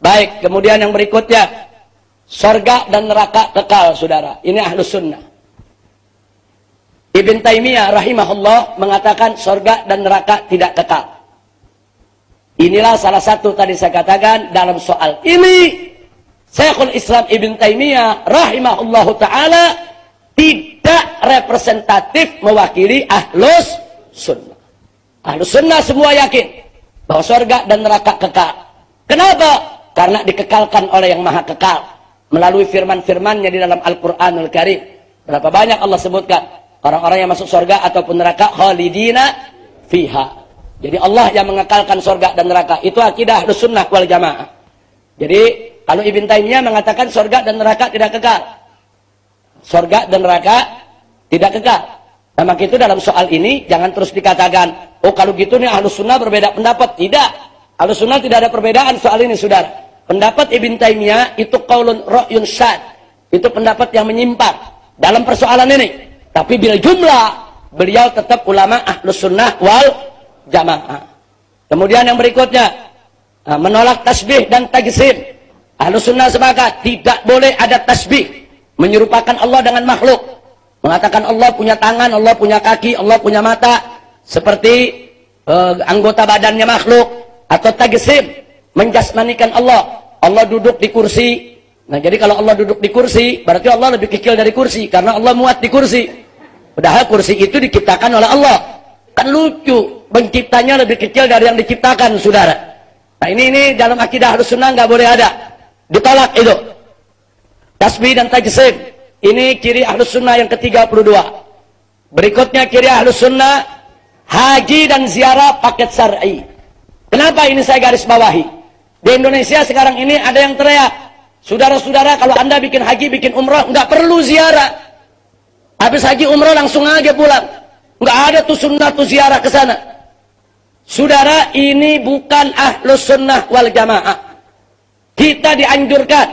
Baik, kemudian yang berikutnya, surga dan neraka kekal, saudara. Ini Ahlus Sunnah. Ibn Taimiyah rahimahullah mengatakan surga dan neraka tidak kekal. Inilah salah satu tadi saya katakan dalam soal ini, Syekhul Islam Ibn Taimiyah rahimahullahu ta'ala tidak representatif mewakili Ahlus Sunnah. Ahlus Sunnah semua yakin bahwa surga dan neraka kekal. Kenapa? Karena dikekalkan oleh yang maha kekal melalui firman-firmannya di dalam Al-Quranul Karim. Berapa banyak Allah sebutkan orang-orang yang masuk surga ataupun neraka khalidina fiha. Jadi Allah yang mengekalkan surga dan neraka. Itu akidah Ahlus Sunnah wal Jamaah. Jadi kalau Ibn Taimiyah mengatakan surga dan neraka tidak kekal, surga dan neraka tidak kekal. Nah, maka itu dalam soal ini jangan terus dikatakan, oh kalau gitu nih Ahlus Sunnah berbeda pendapat. Tidak. Ahlus Sunnah tidak ada perbedaan soal ini, saudara. pendapat Ibn Taimiyah itu qaulun ra'yun syad. Itu pendapat yang menyimpang dalam persoalan ini. Tapi bil jumlah, beliau tetap ulama ahlus sunnah wal jamaah. Kemudian yang berikutnya, menolak tasbih dan tajsim. Ahlus sunnah sepakat, tidak boleh ada tasbih. Menyerupakan Allah dengan makhluk. Mengatakan Allah punya tangan, Allah punya kaki, Allah punya mata. Seperti anggota badannya makhluk. Atau tajsim, menjasmanikan Allah. Allah duduk di kursi. Nah jadi kalau Allah duduk di kursi, berarti Allah lebih kecil dari kursi. Karena Allah muat di kursi. Padahal kursi itu diciptakan oleh Allah. Kan lucu, penciptanya lebih kecil dari yang diciptakan, saudara. Nah ini dalam akidah Ahlus Sunnah nggak boleh ada. Ditolak itu. Tasbih dan tajsim. Ini ciri Ahlus Sunnah yang ke-32. Berikutnya ciri Ahlus Sunnah, haji dan ziarah paket syar'i. Kenapa ini saya garis bawahi? Di Indonesia sekarang ini ada yang teriak, saudara-saudara kalau anda bikin haji, bikin umrah, nggak perlu ziarah. Habis haji umrah langsung aja pulang. Nggak ada tuh sunnah tuh ziarah ke sana. Saudara, ini bukan Ahlus Sunnah wal Jamaah. Kita dianjurkan,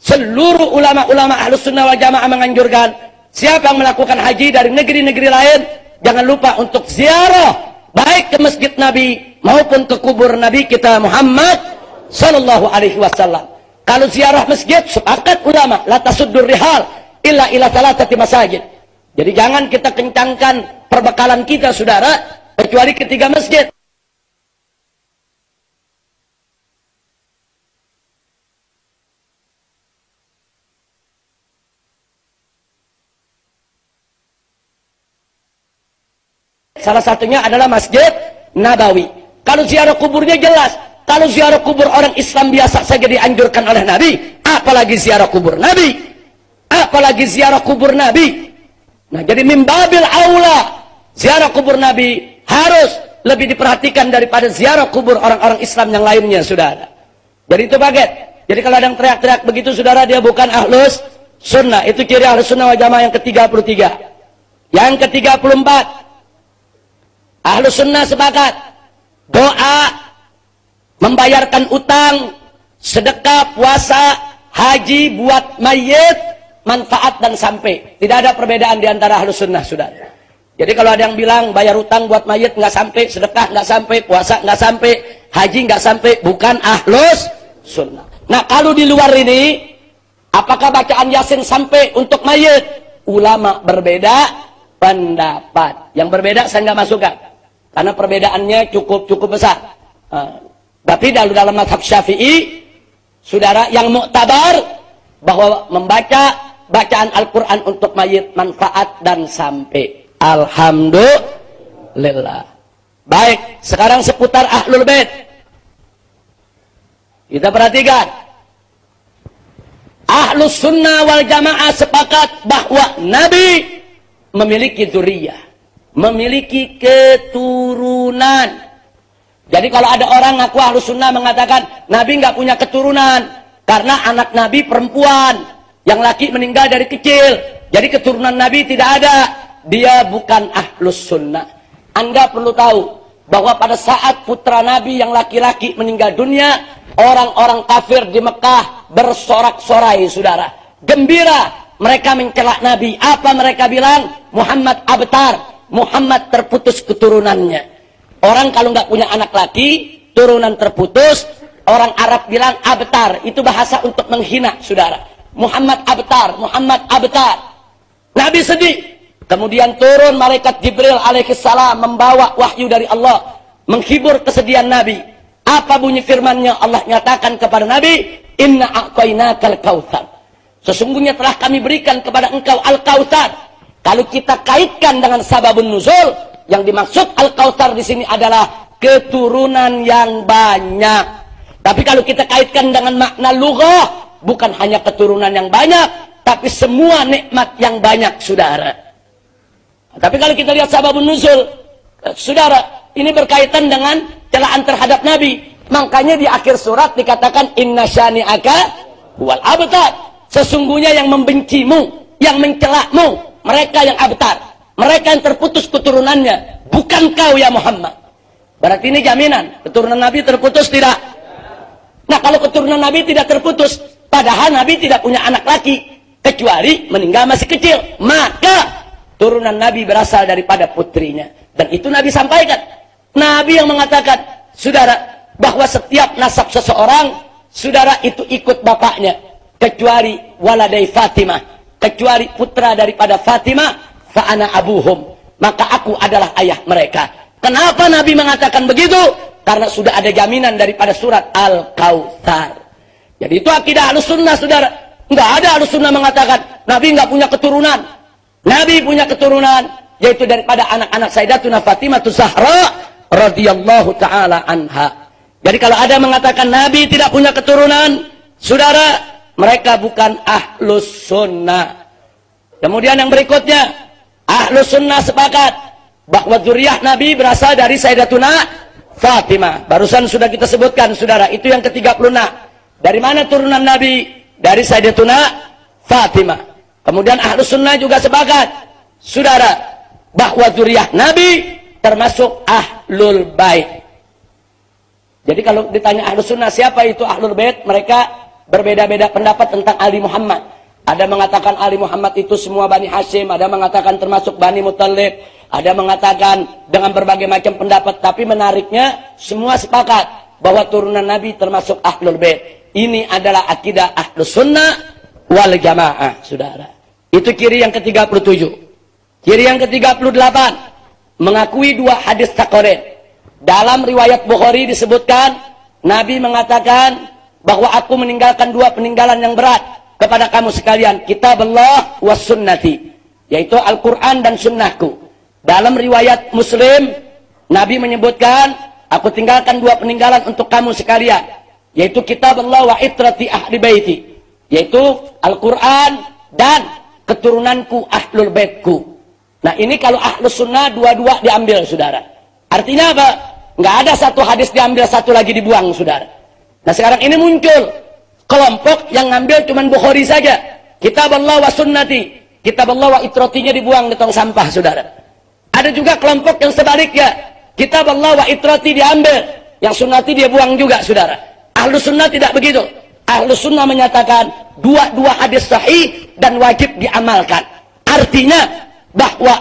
seluruh ulama-ulama Ahlus Sunnah wal Jamaah menganjurkan, siapa yang melakukan haji dari negeri-negeri lain, jangan lupa untuk ziarah, baik ke masjid Nabi maupun ke kubur Nabi kita Muhammad sallallahu alaihi wasallam. Kalau ziarah masjid, sepakat ulama, la tasuddur rihal illa ila salatati masajid. Jadi jangan kita kencangkan perbekalan kita, saudara, kecuali ketiga masjid. Salah satunya adalah Masjid Nabawi. Kalau ziarah kuburnya jelas. Kalau ziarah kubur orang Islam biasa saja dianjurkan oleh Nabi, apalagi ziarah kubur Nabi. Apalagi ziarah kubur Nabi. Nah, jadi mimbabil aula, ziarah kubur Nabi harus lebih diperhatikan daripada ziarah kubur orang-orang Islam yang lainnya, saudara. Jadi itu paket. Jadi kalau ada yang teriak-teriak begitu, saudara, dia bukan Ahlus Sunnah. Itu ciri Ahlus Sunnah wal Jamaah yang ke-33. Yang ke-34, Ahlus Sunnah sepakat doa, membayarkan utang, sedekah, puasa, haji buat mayit, manfaat dan sampai. Tidak ada perbedaan di antara Ahlus Sunnah, saudara. Jadi kalau ada yang bilang bayar utang buat mayit nggak sampai, sedekah nggak sampai, puasa nggak sampai, haji nggak sampai, bukan Ahlus Sunnah. Nah kalau di luar ini, apakah bacaan Yasin sampai untuk mayit? Ulama berbeda pendapat. Yang berbeda saya nggak masukkan, karena perbedaannya cukup besar. Tapi dalam mazhab Syafi'i, saudara, yang muktabar bahwa membaca bacaan Al-Quran untuk mayit manfaat dan sampai. Alhamdulillah. Baik, sekarang seputar Ahlul Bait. Kita perhatikan. Ahlus Sunnah wal Jamaah sepakat bahwa Nabi memiliki dzurriyyah, memiliki keturunan. Jadi kalau ada orang ngaku Ahlus Sunnah mengatakan Nabi nggak punya keturunan karena anak Nabi perempuan, yang laki meninggal dari kecil, jadi keturunan Nabi tidak ada, dia bukan Ahlus Sunnah. Anda perlu tahu bahwa pada saat putra Nabi yang laki-laki meninggal dunia, orang-orang kafir di Mekah bersorak-sorai, saudara, gembira, mereka mencela Nabi. Apa mereka bilang? Muhammad abtar, Muhammad terputus keturunannya. Orang kalau nggak punya anak laki, turunan terputus, orang Arab bilang abtar, itu bahasa untuk menghina, saudara. Muhammad abtar, Muhammad abtar. Nabi sedih. Kemudian turun malaikat Jibril alaihissalam membawa wahyu dari Allah, menghibur kesedihan Nabi. Apa bunyi firman-Nya? Allah nyatakan kepada Nabi, inna a'tainakal kautsar. Sesungguhnya telah kami berikan kepada engkau al-kautsar. Kalau kita kaitkan dengan sababun nuzul, yang dimaksud al-kautsar di sini adalah keturunan yang banyak. Tapi kalau kita kaitkan dengan makna lughah, bukan hanya keturunan yang banyak, tapi semua nikmat yang banyak, saudara. Tapi kalau kita lihat sababun nuzul, saudara, ini berkaitan dengan celaan terhadap Nabi. Makanya di akhir surat dikatakan inna syani'aka huwal abtar. Sesungguhnya yang membencimu, yang mencelamu, mereka yang abtar, mereka yang terputus keturunannya, bukan kau ya Muhammad. Berarti ini jaminan keturunan Nabi terputus tidak? Nah, kalau keturunan Nabi tidak terputus, padahal Nabi tidak punya anak laki, kecuali meninggal masih kecil, maka turunan Nabi berasal daripada putrinya. Dan itu Nabi sampaikan. Nabi yang mengatakan, saudara, bahwa setiap nasab seseorang, saudara, itu ikut bapaknya, kecuali waladai Fatimah, kecuali putra daripada Fatimah, fa'ana abuhum, maka aku adalah ayah mereka. Kenapa Nabi mengatakan begitu? Karena sudah ada jaminan daripada surat Al-Kautsar. Jadi itu akidah Ahlussunnah, saudara. Enggak ada Ahlussunnah mengatakan Nabi enggak punya keturunan. Nabi punya keturunan, yaitu daripada anak-anak Sayyidatuna Fatimah Zahra radhiyallahu taala anha. Jadi kalau ada mengatakan Nabi tidak punya keturunan, saudara, mereka bukan Ahlus Sunnah. Kemudian yang berikutnya, Ahlus Sunnah sepakat bahwa zuriyah Nabi berasal dari Sayyidatuna Fatimah. Barusan sudah kita sebutkan, saudara, itu yang ke-36. Dari mana turunan Nabi? Dari Sayyidatuna Fatimah. Kemudian Ahlus Sunnah juga sepakat, saudara, bahwa zuriyah Nabi termasuk Ahlul Bait. Jadi kalau ditanya Ahlus Sunnah siapa itu Ahlul Bait, mereka berbeda-beda pendapat tentang Ali Muhammad. Ada mengatakan Ali Muhammad itu semua Bani Hashim, ada mengatakan termasuk Bani Muttalib, ada mengatakan dengan berbagai macam pendapat. Tapi menariknya semua sepakat bahwa turunan Nabi termasuk Ahlul Bait. Ini adalah akidah Ahlus Sunnah wal Jamaah, saudara. Itu ciri yang ke-37. Ciri yang ke-38, mengakui dua hadis taqrir. Dalam riwayat Bukhari disebutkan, Nabi mengatakan bahwa aku meninggalkan dua peninggalan yang berat kepada kamu sekalian, kitab Allah was sunnati, yaitu Al-Quran dan sunnahku. Dalam riwayat Muslim, Nabi menyebutkan, aku tinggalkan dua peninggalan untuk kamu sekalian, yaitu kitab Allah wa itrati ahli baiti, yaitu Al-Quran dan keturunanku ahlul baitku. Nah, ini kalau Ahlus Sunnah dua-dua diambil, saudara. Artinya apa? Nggak ada satu hadis diambil, satu lagi dibuang, saudara. Nah, sekarang ini muncul kelompok yang ngambil cuman Bukhari saja. Kitab Allah wa sunnati, kitab Allah wa itratinya dibuang di tong sampah, saudara. Ada juga kelompok yang sebaliknya. Kitab Allah wa itrati diambil, yang sunnati dia buang juga, saudara. Ahlus Sunnah tidak begitu. Ahlus Sunnah menyatakan dua-dua hadis sahih dan wajib diamalkan. Artinya bahwa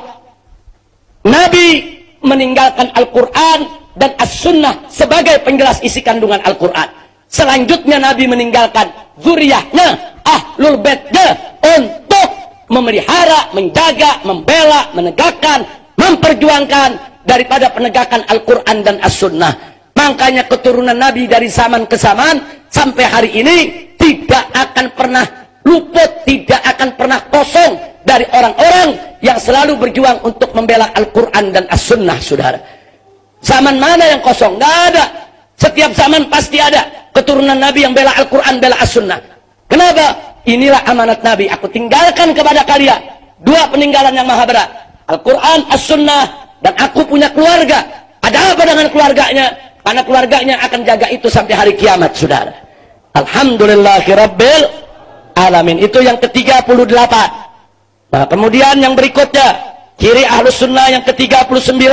Nabi meninggalkan Al-Quran dan As-Sunnah sebagai penjelas isi kandungan Al-Quran. Selanjutnya Nabi meninggalkan zuriyahnya, Ahlul Baitnya, untuk memelihara, menjaga, membela, menegakkan, memperjuangkan daripada penegakan Al-Quran dan As-Sunnah. Makanya keturunan Nabi dari zaman ke zaman sampai hari ini tidak akan pernah luput, tidak akan pernah kosong dari orang-orang yang selalu berjuang untuk membela Al-Quran dan As-Sunnah, saudara. Zaman mana yang kosong? Nggak ada. Setiap zaman pasti ada keturunan Nabi yang bela Al-Quran, bela As-Sunnah. Kenapa? Inilah amanat Nabi. Aku tinggalkan kepada kalian dua peninggalan yang maha berat, Al-Quran, As-Sunnah, dan aku punya keluarga. Ada apa dengan keluarganya? Karena keluarganya akan jaga itu sampai hari kiamat, saudara. Alhamdulillahirabbil alamin. Itu yang ke-38. Nah, kemudian yang berikutnya, ciri Ahlus Sunnah yang ke-39,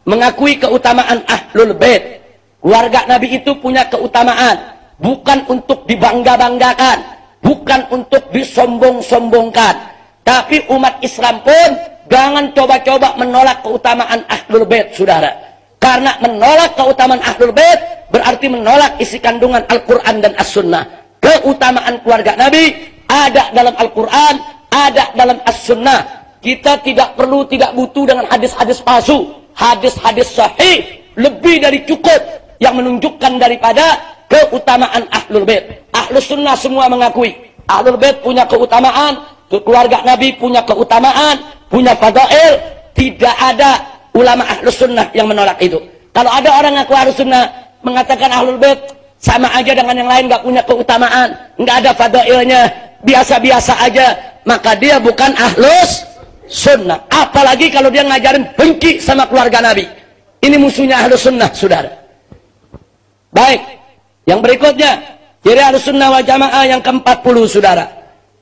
mengakui keutamaan Ahlul Bait. Keluarga Nabi itu punya keutamaan, bukan untuk dibangga-banggakan, bukan untuk disombong-sombongkan. Tapi umat Islam pun jangan coba-coba menolak keutamaan Ahlul Bait, saudara. Karena menolak keutamaan Ahlul Bait berarti menolak isi kandungan Al-Quran dan As-Sunnah. Keutamaan keluarga Nabi ada dalam Al-Quran, ada dalam As-Sunnah. Kita tidak perlu, tidak butuh dengan hadis-hadis palsu. Hadis-hadis sahih lebih dari cukup yang menunjukkan daripada keutamaan Ahlul Bait. Ahlus Sunnah semua mengakui Ahlul Bait punya keutamaan, keluarga Nabi punya keutamaan, punya fadail. Tidak ada ulama Ahlus Sunnah yang menolak itu. Kalau ada orang ngaku Ahlus Sunnah mengatakan Ahlul Bait sama aja dengan yang lain, nggak punya keutamaan, nggak ada fadailnya, biasa-biasa aja, maka dia bukan Ahlus Sunnah. Apalagi kalau dia ngajarin benci sama keluarga Nabi. Ini musuhnya Ahlus Sunnah, saudara. Baik, yang berikutnya, ciri Ahlus Sunnah wal Jamaah yang ke-40, saudara.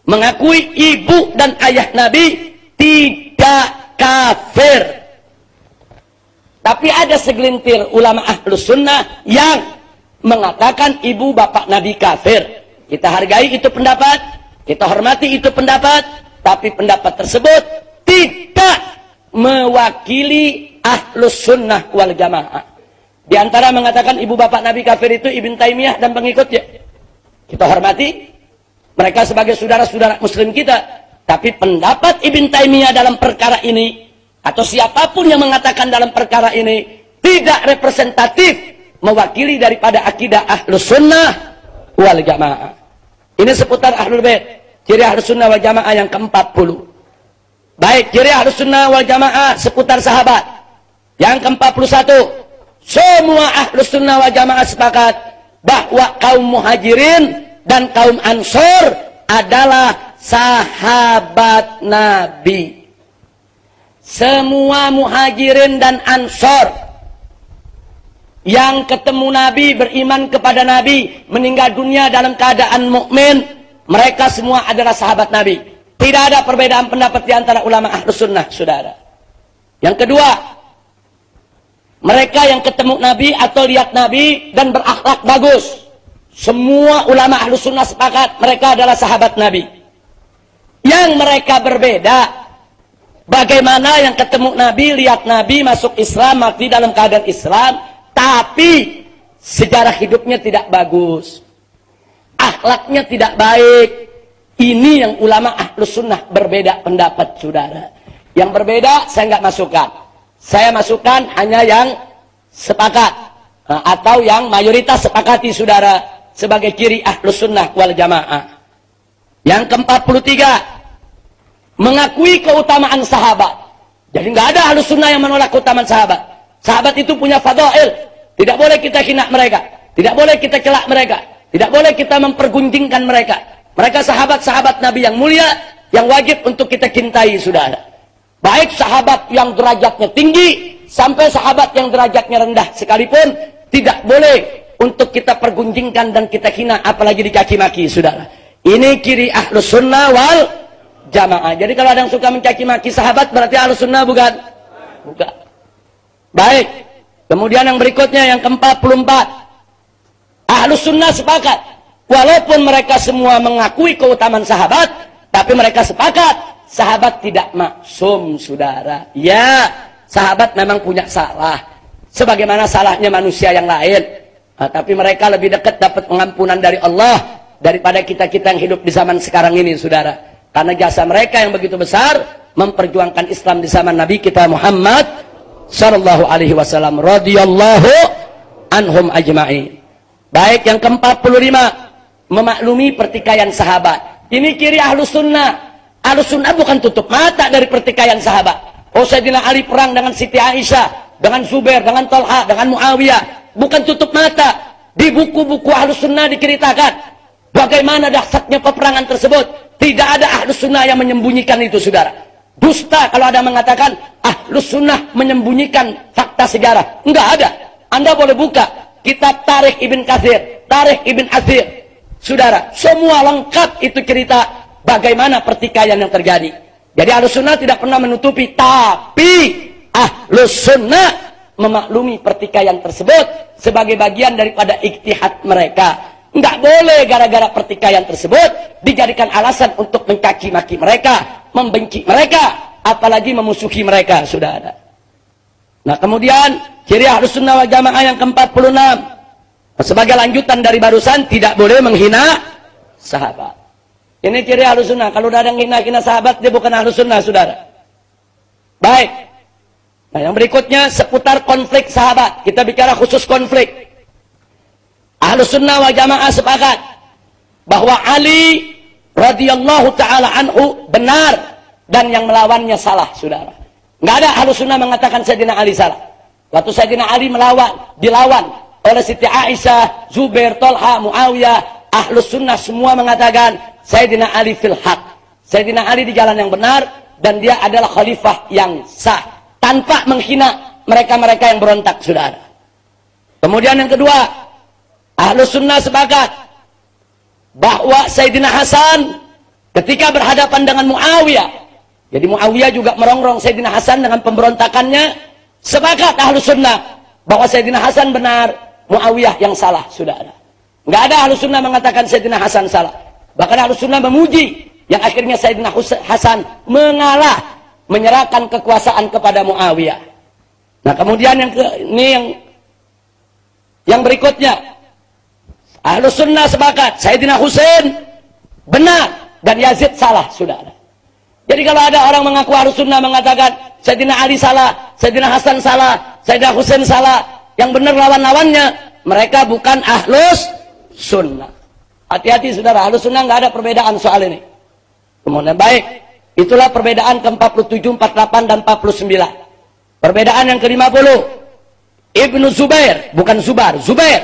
Mengakui ibu dan ayah Nabi tidak kafir. Tapi ada segelintir ulama Ahlus Sunnah yang mengatakan ibu bapak Nabi kafir. Kita hargai itu pendapat, kita hormati itu pendapat, tapi pendapat tersebut tidak mewakili Ahlus Sunnah wal Jamaah. Di antara mengatakan ibu bapak Nabi kafir itu Ibn Taimiyah dan pengikutnya. Kita hormati mereka sebagai saudara-saudara muslim kita, tapi pendapat Ibn Taimiyah dalam perkara ini atau siapapun yang mengatakan dalam perkara ini tidak representatif mewakili daripada akidah Ahlus Sunnah wal Jamaah. Ini seputar Ahlul Bait, ciri Ahlus Sunnah wal Jamaah yang ke-40. Baik, ciri Ahlus Sunnah wal Jamaah seputar sahabat yang ke-41. Semua Ahlus Sunnah wal Jamaah sepakat bahwa kaum Muhajirin dan kaum Ansor adalah sahabat Nabi. Semua Muhajirin dan Ansor yang ketemu Nabi, beriman kepada Nabi, meninggal dunia dalam keadaan mukmin, mereka semua adalah sahabat Nabi. Tidak ada perbedaan pendapat di antara ulama Ahlus Sunnah, saudara. Yang kedua, mereka yang ketemu Nabi atau lihat Nabi dan berakhlak bagus. Semua ulama Ahlus Sunnah sepakat mereka adalah sahabat Nabi. Yang mereka berbeda, bagaimana yang ketemu Nabi, lihat Nabi, masuk Islam, mati dalam keadaan Islam, tapi sejarah hidupnya tidak bagus, akhlaknya tidak baik. Ini yang ulama Ahlus Sunnah berbeda pendapat, saudara. Yang berbeda saya nggak masukkan. Saya masukkan hanya yang sepakat atau yang mayoritas sepakati, saudara, sebagai ciri Ahlus Sunnah wal Jamaah. Yang ke-43, mengakui keutamaan sahabat. Jadi nggak ada Ahlus Sunnah yang menolak keutamaan sahabat. Sahabat itu punya fadail. Tidak boleh kita hina mereka. Tidak boleh kita celak mereka. Tidak boleh kita mempergunjingkan mereka. Mereka sahabat-sahabat Nabi yang mulia, yang wajib untuk kita cintai, saudara. Baik sahabat yang derajatnya tinggi, sampai sahabat yang derajatnya rendah sekalipun, tidak boleh untuk kita pergunjingkan dan kita hina, apalagi dicaci maki, saudara. Ini ciri Ahlus Sunnah wal Jamaah. Jadi kalau ada yang suka mencaci maki sahabat, berarti Ahlus Sunnah bukan? Bukan. Baik, kemudian yang berikutnya yang ke-44, Ahlus Sunnah sepakat, walaupun mereka semua mengakui keutamaan sahabat, tapi mereka sepakat sahabat tidak maksum, saudara. Ya, sahabat memang punya salah, sebagaimana salahnya manusia yang lain. Tapi mereka lebih dekat dapat pengampunan dari Allah daripada kita-kita yang hidup di zaman sekarang ini, saudara. Karena jasa mereka yang begitu besar memperjuangkan Islam di zaman Nabi kita Muhammad sallallahu alaihi wasallam radhiyallahu anhum ajma'in. Baik, yang ke-45, memaklumi pertikaian sahabat. Ini ciri Ahlus Sunnah. Ahlus Sunnah bukan tutup mata dari pertikaian sahabat. Oh, Sayyidina Ali perang dengan Siti Aisyah, dengan Zubair, dengan Talha, dengan Muawiyah. Bukan tutup mata. Di buku-buku Ahlus Sunnah diceritakan bagaimana dahsyatnya peperangan tersebut. Tidak ada Ahlus Sunnah yang menyembunyikan itu, saudara. Dusta kalau ada mengatakan Ahlus Sunnah menyembunyikan fakta sejarah. Enggak ada. Anda boleh buka kitab Tarikh Ibn Katsir, Tarikh Ibn Atsir, saudara. Semua lengkap itu cerita bagaimana pertikaian yang terjadi. Jadi Ahlus Sunnah tidak pernah menutupi, tapi Ahlus Sunnah memaklumi pertikaian tersebut sebagai bagian daripada ijtihad mereka. Enggak boleh gara-gara pertikaian tersebut dijadikan alasan untuk mencaci maki mereka, membenci mereka, apalagi memusuhi mereka, saudara. Nah, kemudian ciri Ahlus Sunnah wal Jamaah yang ke-46, sebagai lanjutan dari barusan, tidak boleh menghina sahabat. Ini ciri Ahlus Sunnah. Kalau udah ada yang hina sahabat, dia bukan Ahlus Sunnah, saudara. Baik. Nah, yang berikutnya seputar konflik sahabat. Kita bicara khusus konflik. Ahlus Sunnah wal Jamaah sepakat bahwa Ali radhiyallahu taala anhu benar dan yang melawannya salah, saudara. Nggak ada Ahlus Sunnah mengatakan Sayyidina Ali salah. Waktu Sayyidina Ali dilawan oleh Siti Aisyah, Zubair, Talha, Muawiyah, Ahlus Sunnah semua mengatakan Sayyidina Ali fil haq. Sayyidina Ali di jalan yang benar dan dia adalah khalifah yang sah, tanpa menghina mereka-mereka yang berontak, saudara. Kemudian yang kedua, Ahlus Sunnah sepakat bahwa Sayyidina Hasan ketika berhadapan dengan Muawiyah, jadi Muawiyah juga merongrong Sayyidina Hasan dengan pemberontakannya, sepakat Ahlus Sunnah bahwa Sayyidina Hasan benar, Muawiyah yang salah, sudah ada. Nggak ada Ahlussunnah mengatakan Sayyidina Hasan salah. Bahkan Ahlussunnah memuji yang akhirnya Sayyidina Hasan mengalah, menyerahkan kekuasaan kepada Muawiyah. Nah, kemudian yang berikutnya, Ahlussunnah sepakat Sayyidina Husain benar dan Yazid salah, sudah ada. Jadi kalau ada orang mengaku Ahlussunnah mengatakan Sayyidina Ali salah, Sayyidina Hasan salah, Sayyidina Husain salah, yang benar lawan-lawannya, mereka bukan Ahlussunnah. Hati-hati saudara, Ahlussunnah nggak ada perbedaan soal ini. Kemudian baik, itulah perbedaan ke-47, 48 dan 49. Perbedaan yang ke-50, Ibnu Zubair, bukan Zubair, Zubair.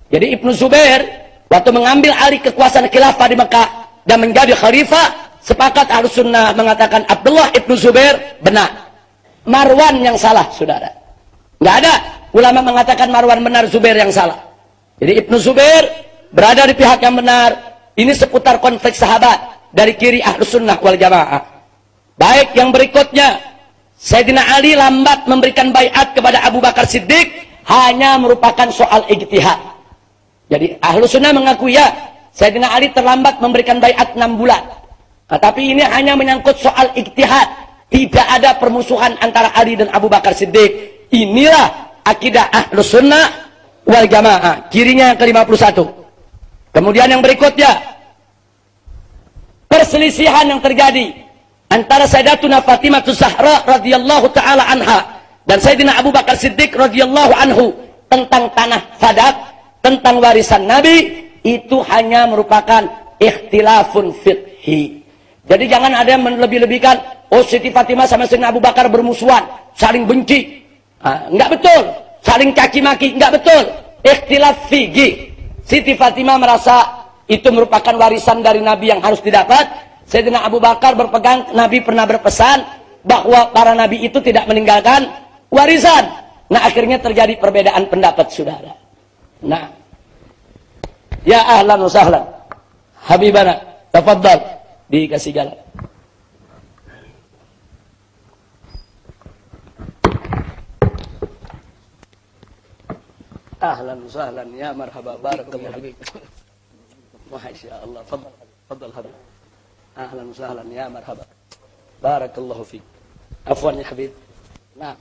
Jadi Ibnu Zubair waktu mengambil alih kekuasaan khilafah di Mekah dan menjadi khalifah, sepakat Ahlussunnah mengatakan Abdullah Ibnu Zubair benar. Marwan yang salah, saudara. Nggak ada ulama mengatakan Marwan benar, Zubair yang salah. Jadi Ibnu Zubair berada di pihak yang benar. Ini seputar konflik sahabat dari kiri Ahlussunnah wal Jamaah. Baik, yang berikutnya, Sayyidina Ali lambat memberikan baiat kepada Abu Bakar Siddiq hanya merupakan soal ijtihad. Jadi Ahlussunnah mengakui ya, Sayyidina Ali terlambat memberikan baiat 6 bulan. Nah, tapi ini hanya menyangkut soal ijtihad. Tidak ada permusuhan antara Ali dan Abu Bakar Siddiq. Inilah akidah Ahlussunnah wal Jamaah. Kirinya yang ke-51. Kemudian yang berikutnya, perselisihan yang terjadi antara Sayyidatuna Fatimah Zahra radhiyallahu taala anha dan Sayyidina Abu Bakar Siddiq radhiyallahu anhu tentang tanah Fadak, tentang warisan Nabi, itu hanya merupakan ikhtilafun fiqhi. Jadi jangan ada yang melebih-lebihkan, oh Siti Fatimah sama Sayyidina Abu Bakar bermusuhan, saling benci. Enggak betul. Saling caci maki, enggak betul. Ikhtilaf fiqhi. Siti Fatimah merasa itu merupakan warisan dari Nabi yang harus didapat. Sayyidina Abu Bakar berpegang, Nabi pernah berpesan bahwa para Nabi itu tidak meninggalkan warisan. Nah, akhirnya terjadi perbedaan pendapat, saudara. Nah, ya ahlan wa sahlan, Habibana, tafadhal, dikasih jalan. Ahlan wa sahlan, ya marhaba, barakallahu fiik. Masya Allah, fadal Habib. Ahlan wa sahlan, ya marhaba, barakallahu fiik. Afwan ya Habib. Nah,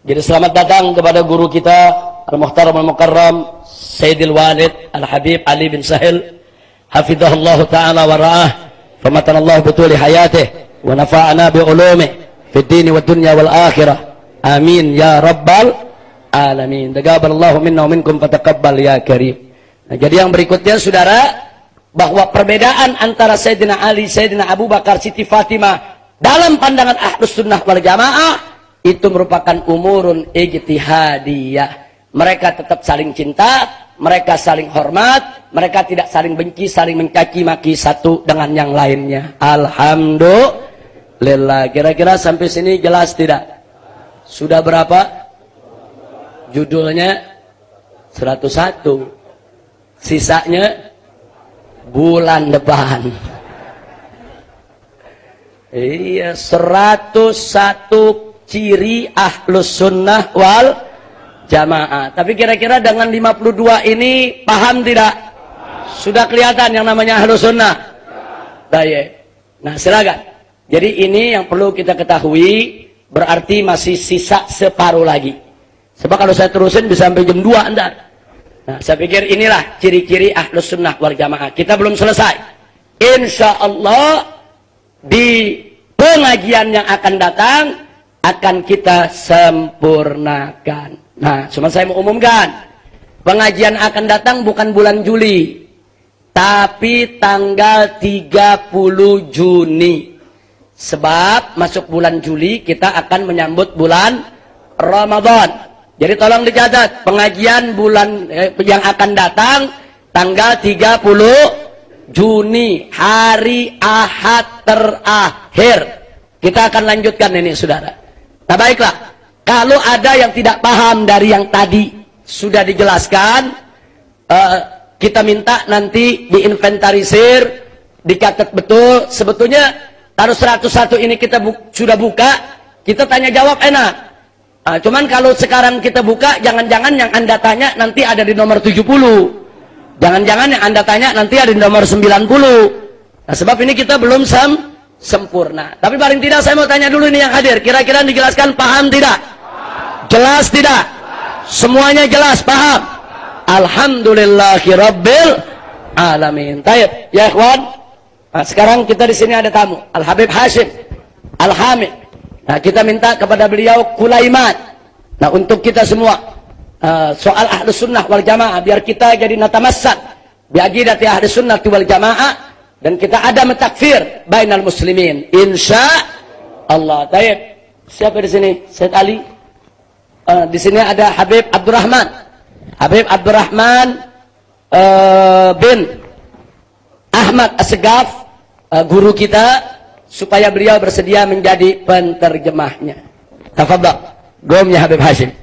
jadi selamat datang kepada guru kita Al-Muhtaram Al-Mukarram Sayyidil Walid Al-Habib Ali bin Sahil, hafizahullah ta'ala wa ra'ah, famatanallahu bituli hayatih wa nafa'ana bi'ulumih fid dini wa dunya wal akhirah, amin ya rabbal alamin. Taqabbalallahu minna wa minkum fataqabbal ya karim. Nah, jadi yang berikutnya saudara, bahwa perbedaan antara Sayyidina Ali, Sayyidina Abu Bakar, Siti Fatimah dalam pandangan Ahlussunnah wal Jamaah itu merupakan umurun ijtihadiyah. Mereka tetap saling cinta, mereka saling hormat, mereka tidak saling benci, saling mencaci maki satu dengan yang lainnya. Alhamdulillah. Kira-kira sampai sini jelas tidak? Sudah berapa? Judulnya 101. Sisanya bulan depan. Iya, 101 ciri Ahlussunnah wal Jamaah. Tapi kira-kira dengan 52 ini paham tidak? Sudah kelihatan yang namanya Ahlussunnah? Baik. Nah, silakan. Jadi ini yang perlu kita ketahui, berarti masih sisa separuh lagi. Sebab kalau saya terusin bisa sampai jam 2 Anda. Nah, saya pikir inilah ciri-ciri Ahlussunnah wal Jamaah. Kita belum selesai. Insya Allah di pengajian yang akan datang akan kita sempurnakan. Nah, cuma saya mau umumkan, pengajian akan datang bukan bulan Juli, tapi tanggal 30 Juni. Sebab masuk bulan Juli kita akan menyambut bulan Ramadan. Jadi tolong dicatat, pengajian bulan yang akan datang tanggal 30 Juni, hari Ahad terakhir. Kita akan lanjutkan ini, saudara. Nah, baiklah. Kalau ada yang tidak paham dari yang tadi sudah dijelaskan, kita minta nanti diinventarisir, dicatat betul. Sebetulnya harus 101 ini kita sudah buka, kita tanya jawab enak. Cuman kalau sekarang kita buka, jangan-jangan yang Anda tanya nanti ada di nomor 70. Jangan-jangan yang Anda tanya nanti ada di nomor 90. Nah, sebab ini kita belum sempurna. Tapi paling tidak saya mau tanya dulu ini yang hadir. Kira-kira dijelaskan paham tidak? Jelas tidak? Semuanya jelas, paham? Alhamdulillahirabbil alamin. Taib, ya ikhwan. Nah, sekarang kita di sini ada tamu, Al Habib Hashim Al Hamid. Nah, kita minta kepada beliau kulaimat. Nah, untuk kita semua soal Ahlus Sunnah wal Jamaah, biar kita jadi natamassak bi aqidati Ahlus Sunnah wal Jamaah dan kita ada mentakfir bainal muslimin. Insya Allah. Taib. Siapa di sini? Said Ali. Di sini ada Habib Abdurrahman. Habib Abdurrahman bin Ahmad Assegaf, guru kita, supaya beliau bersedia menjadi penterjemahnya. Tafadhal. Gom ya Habib Hashim.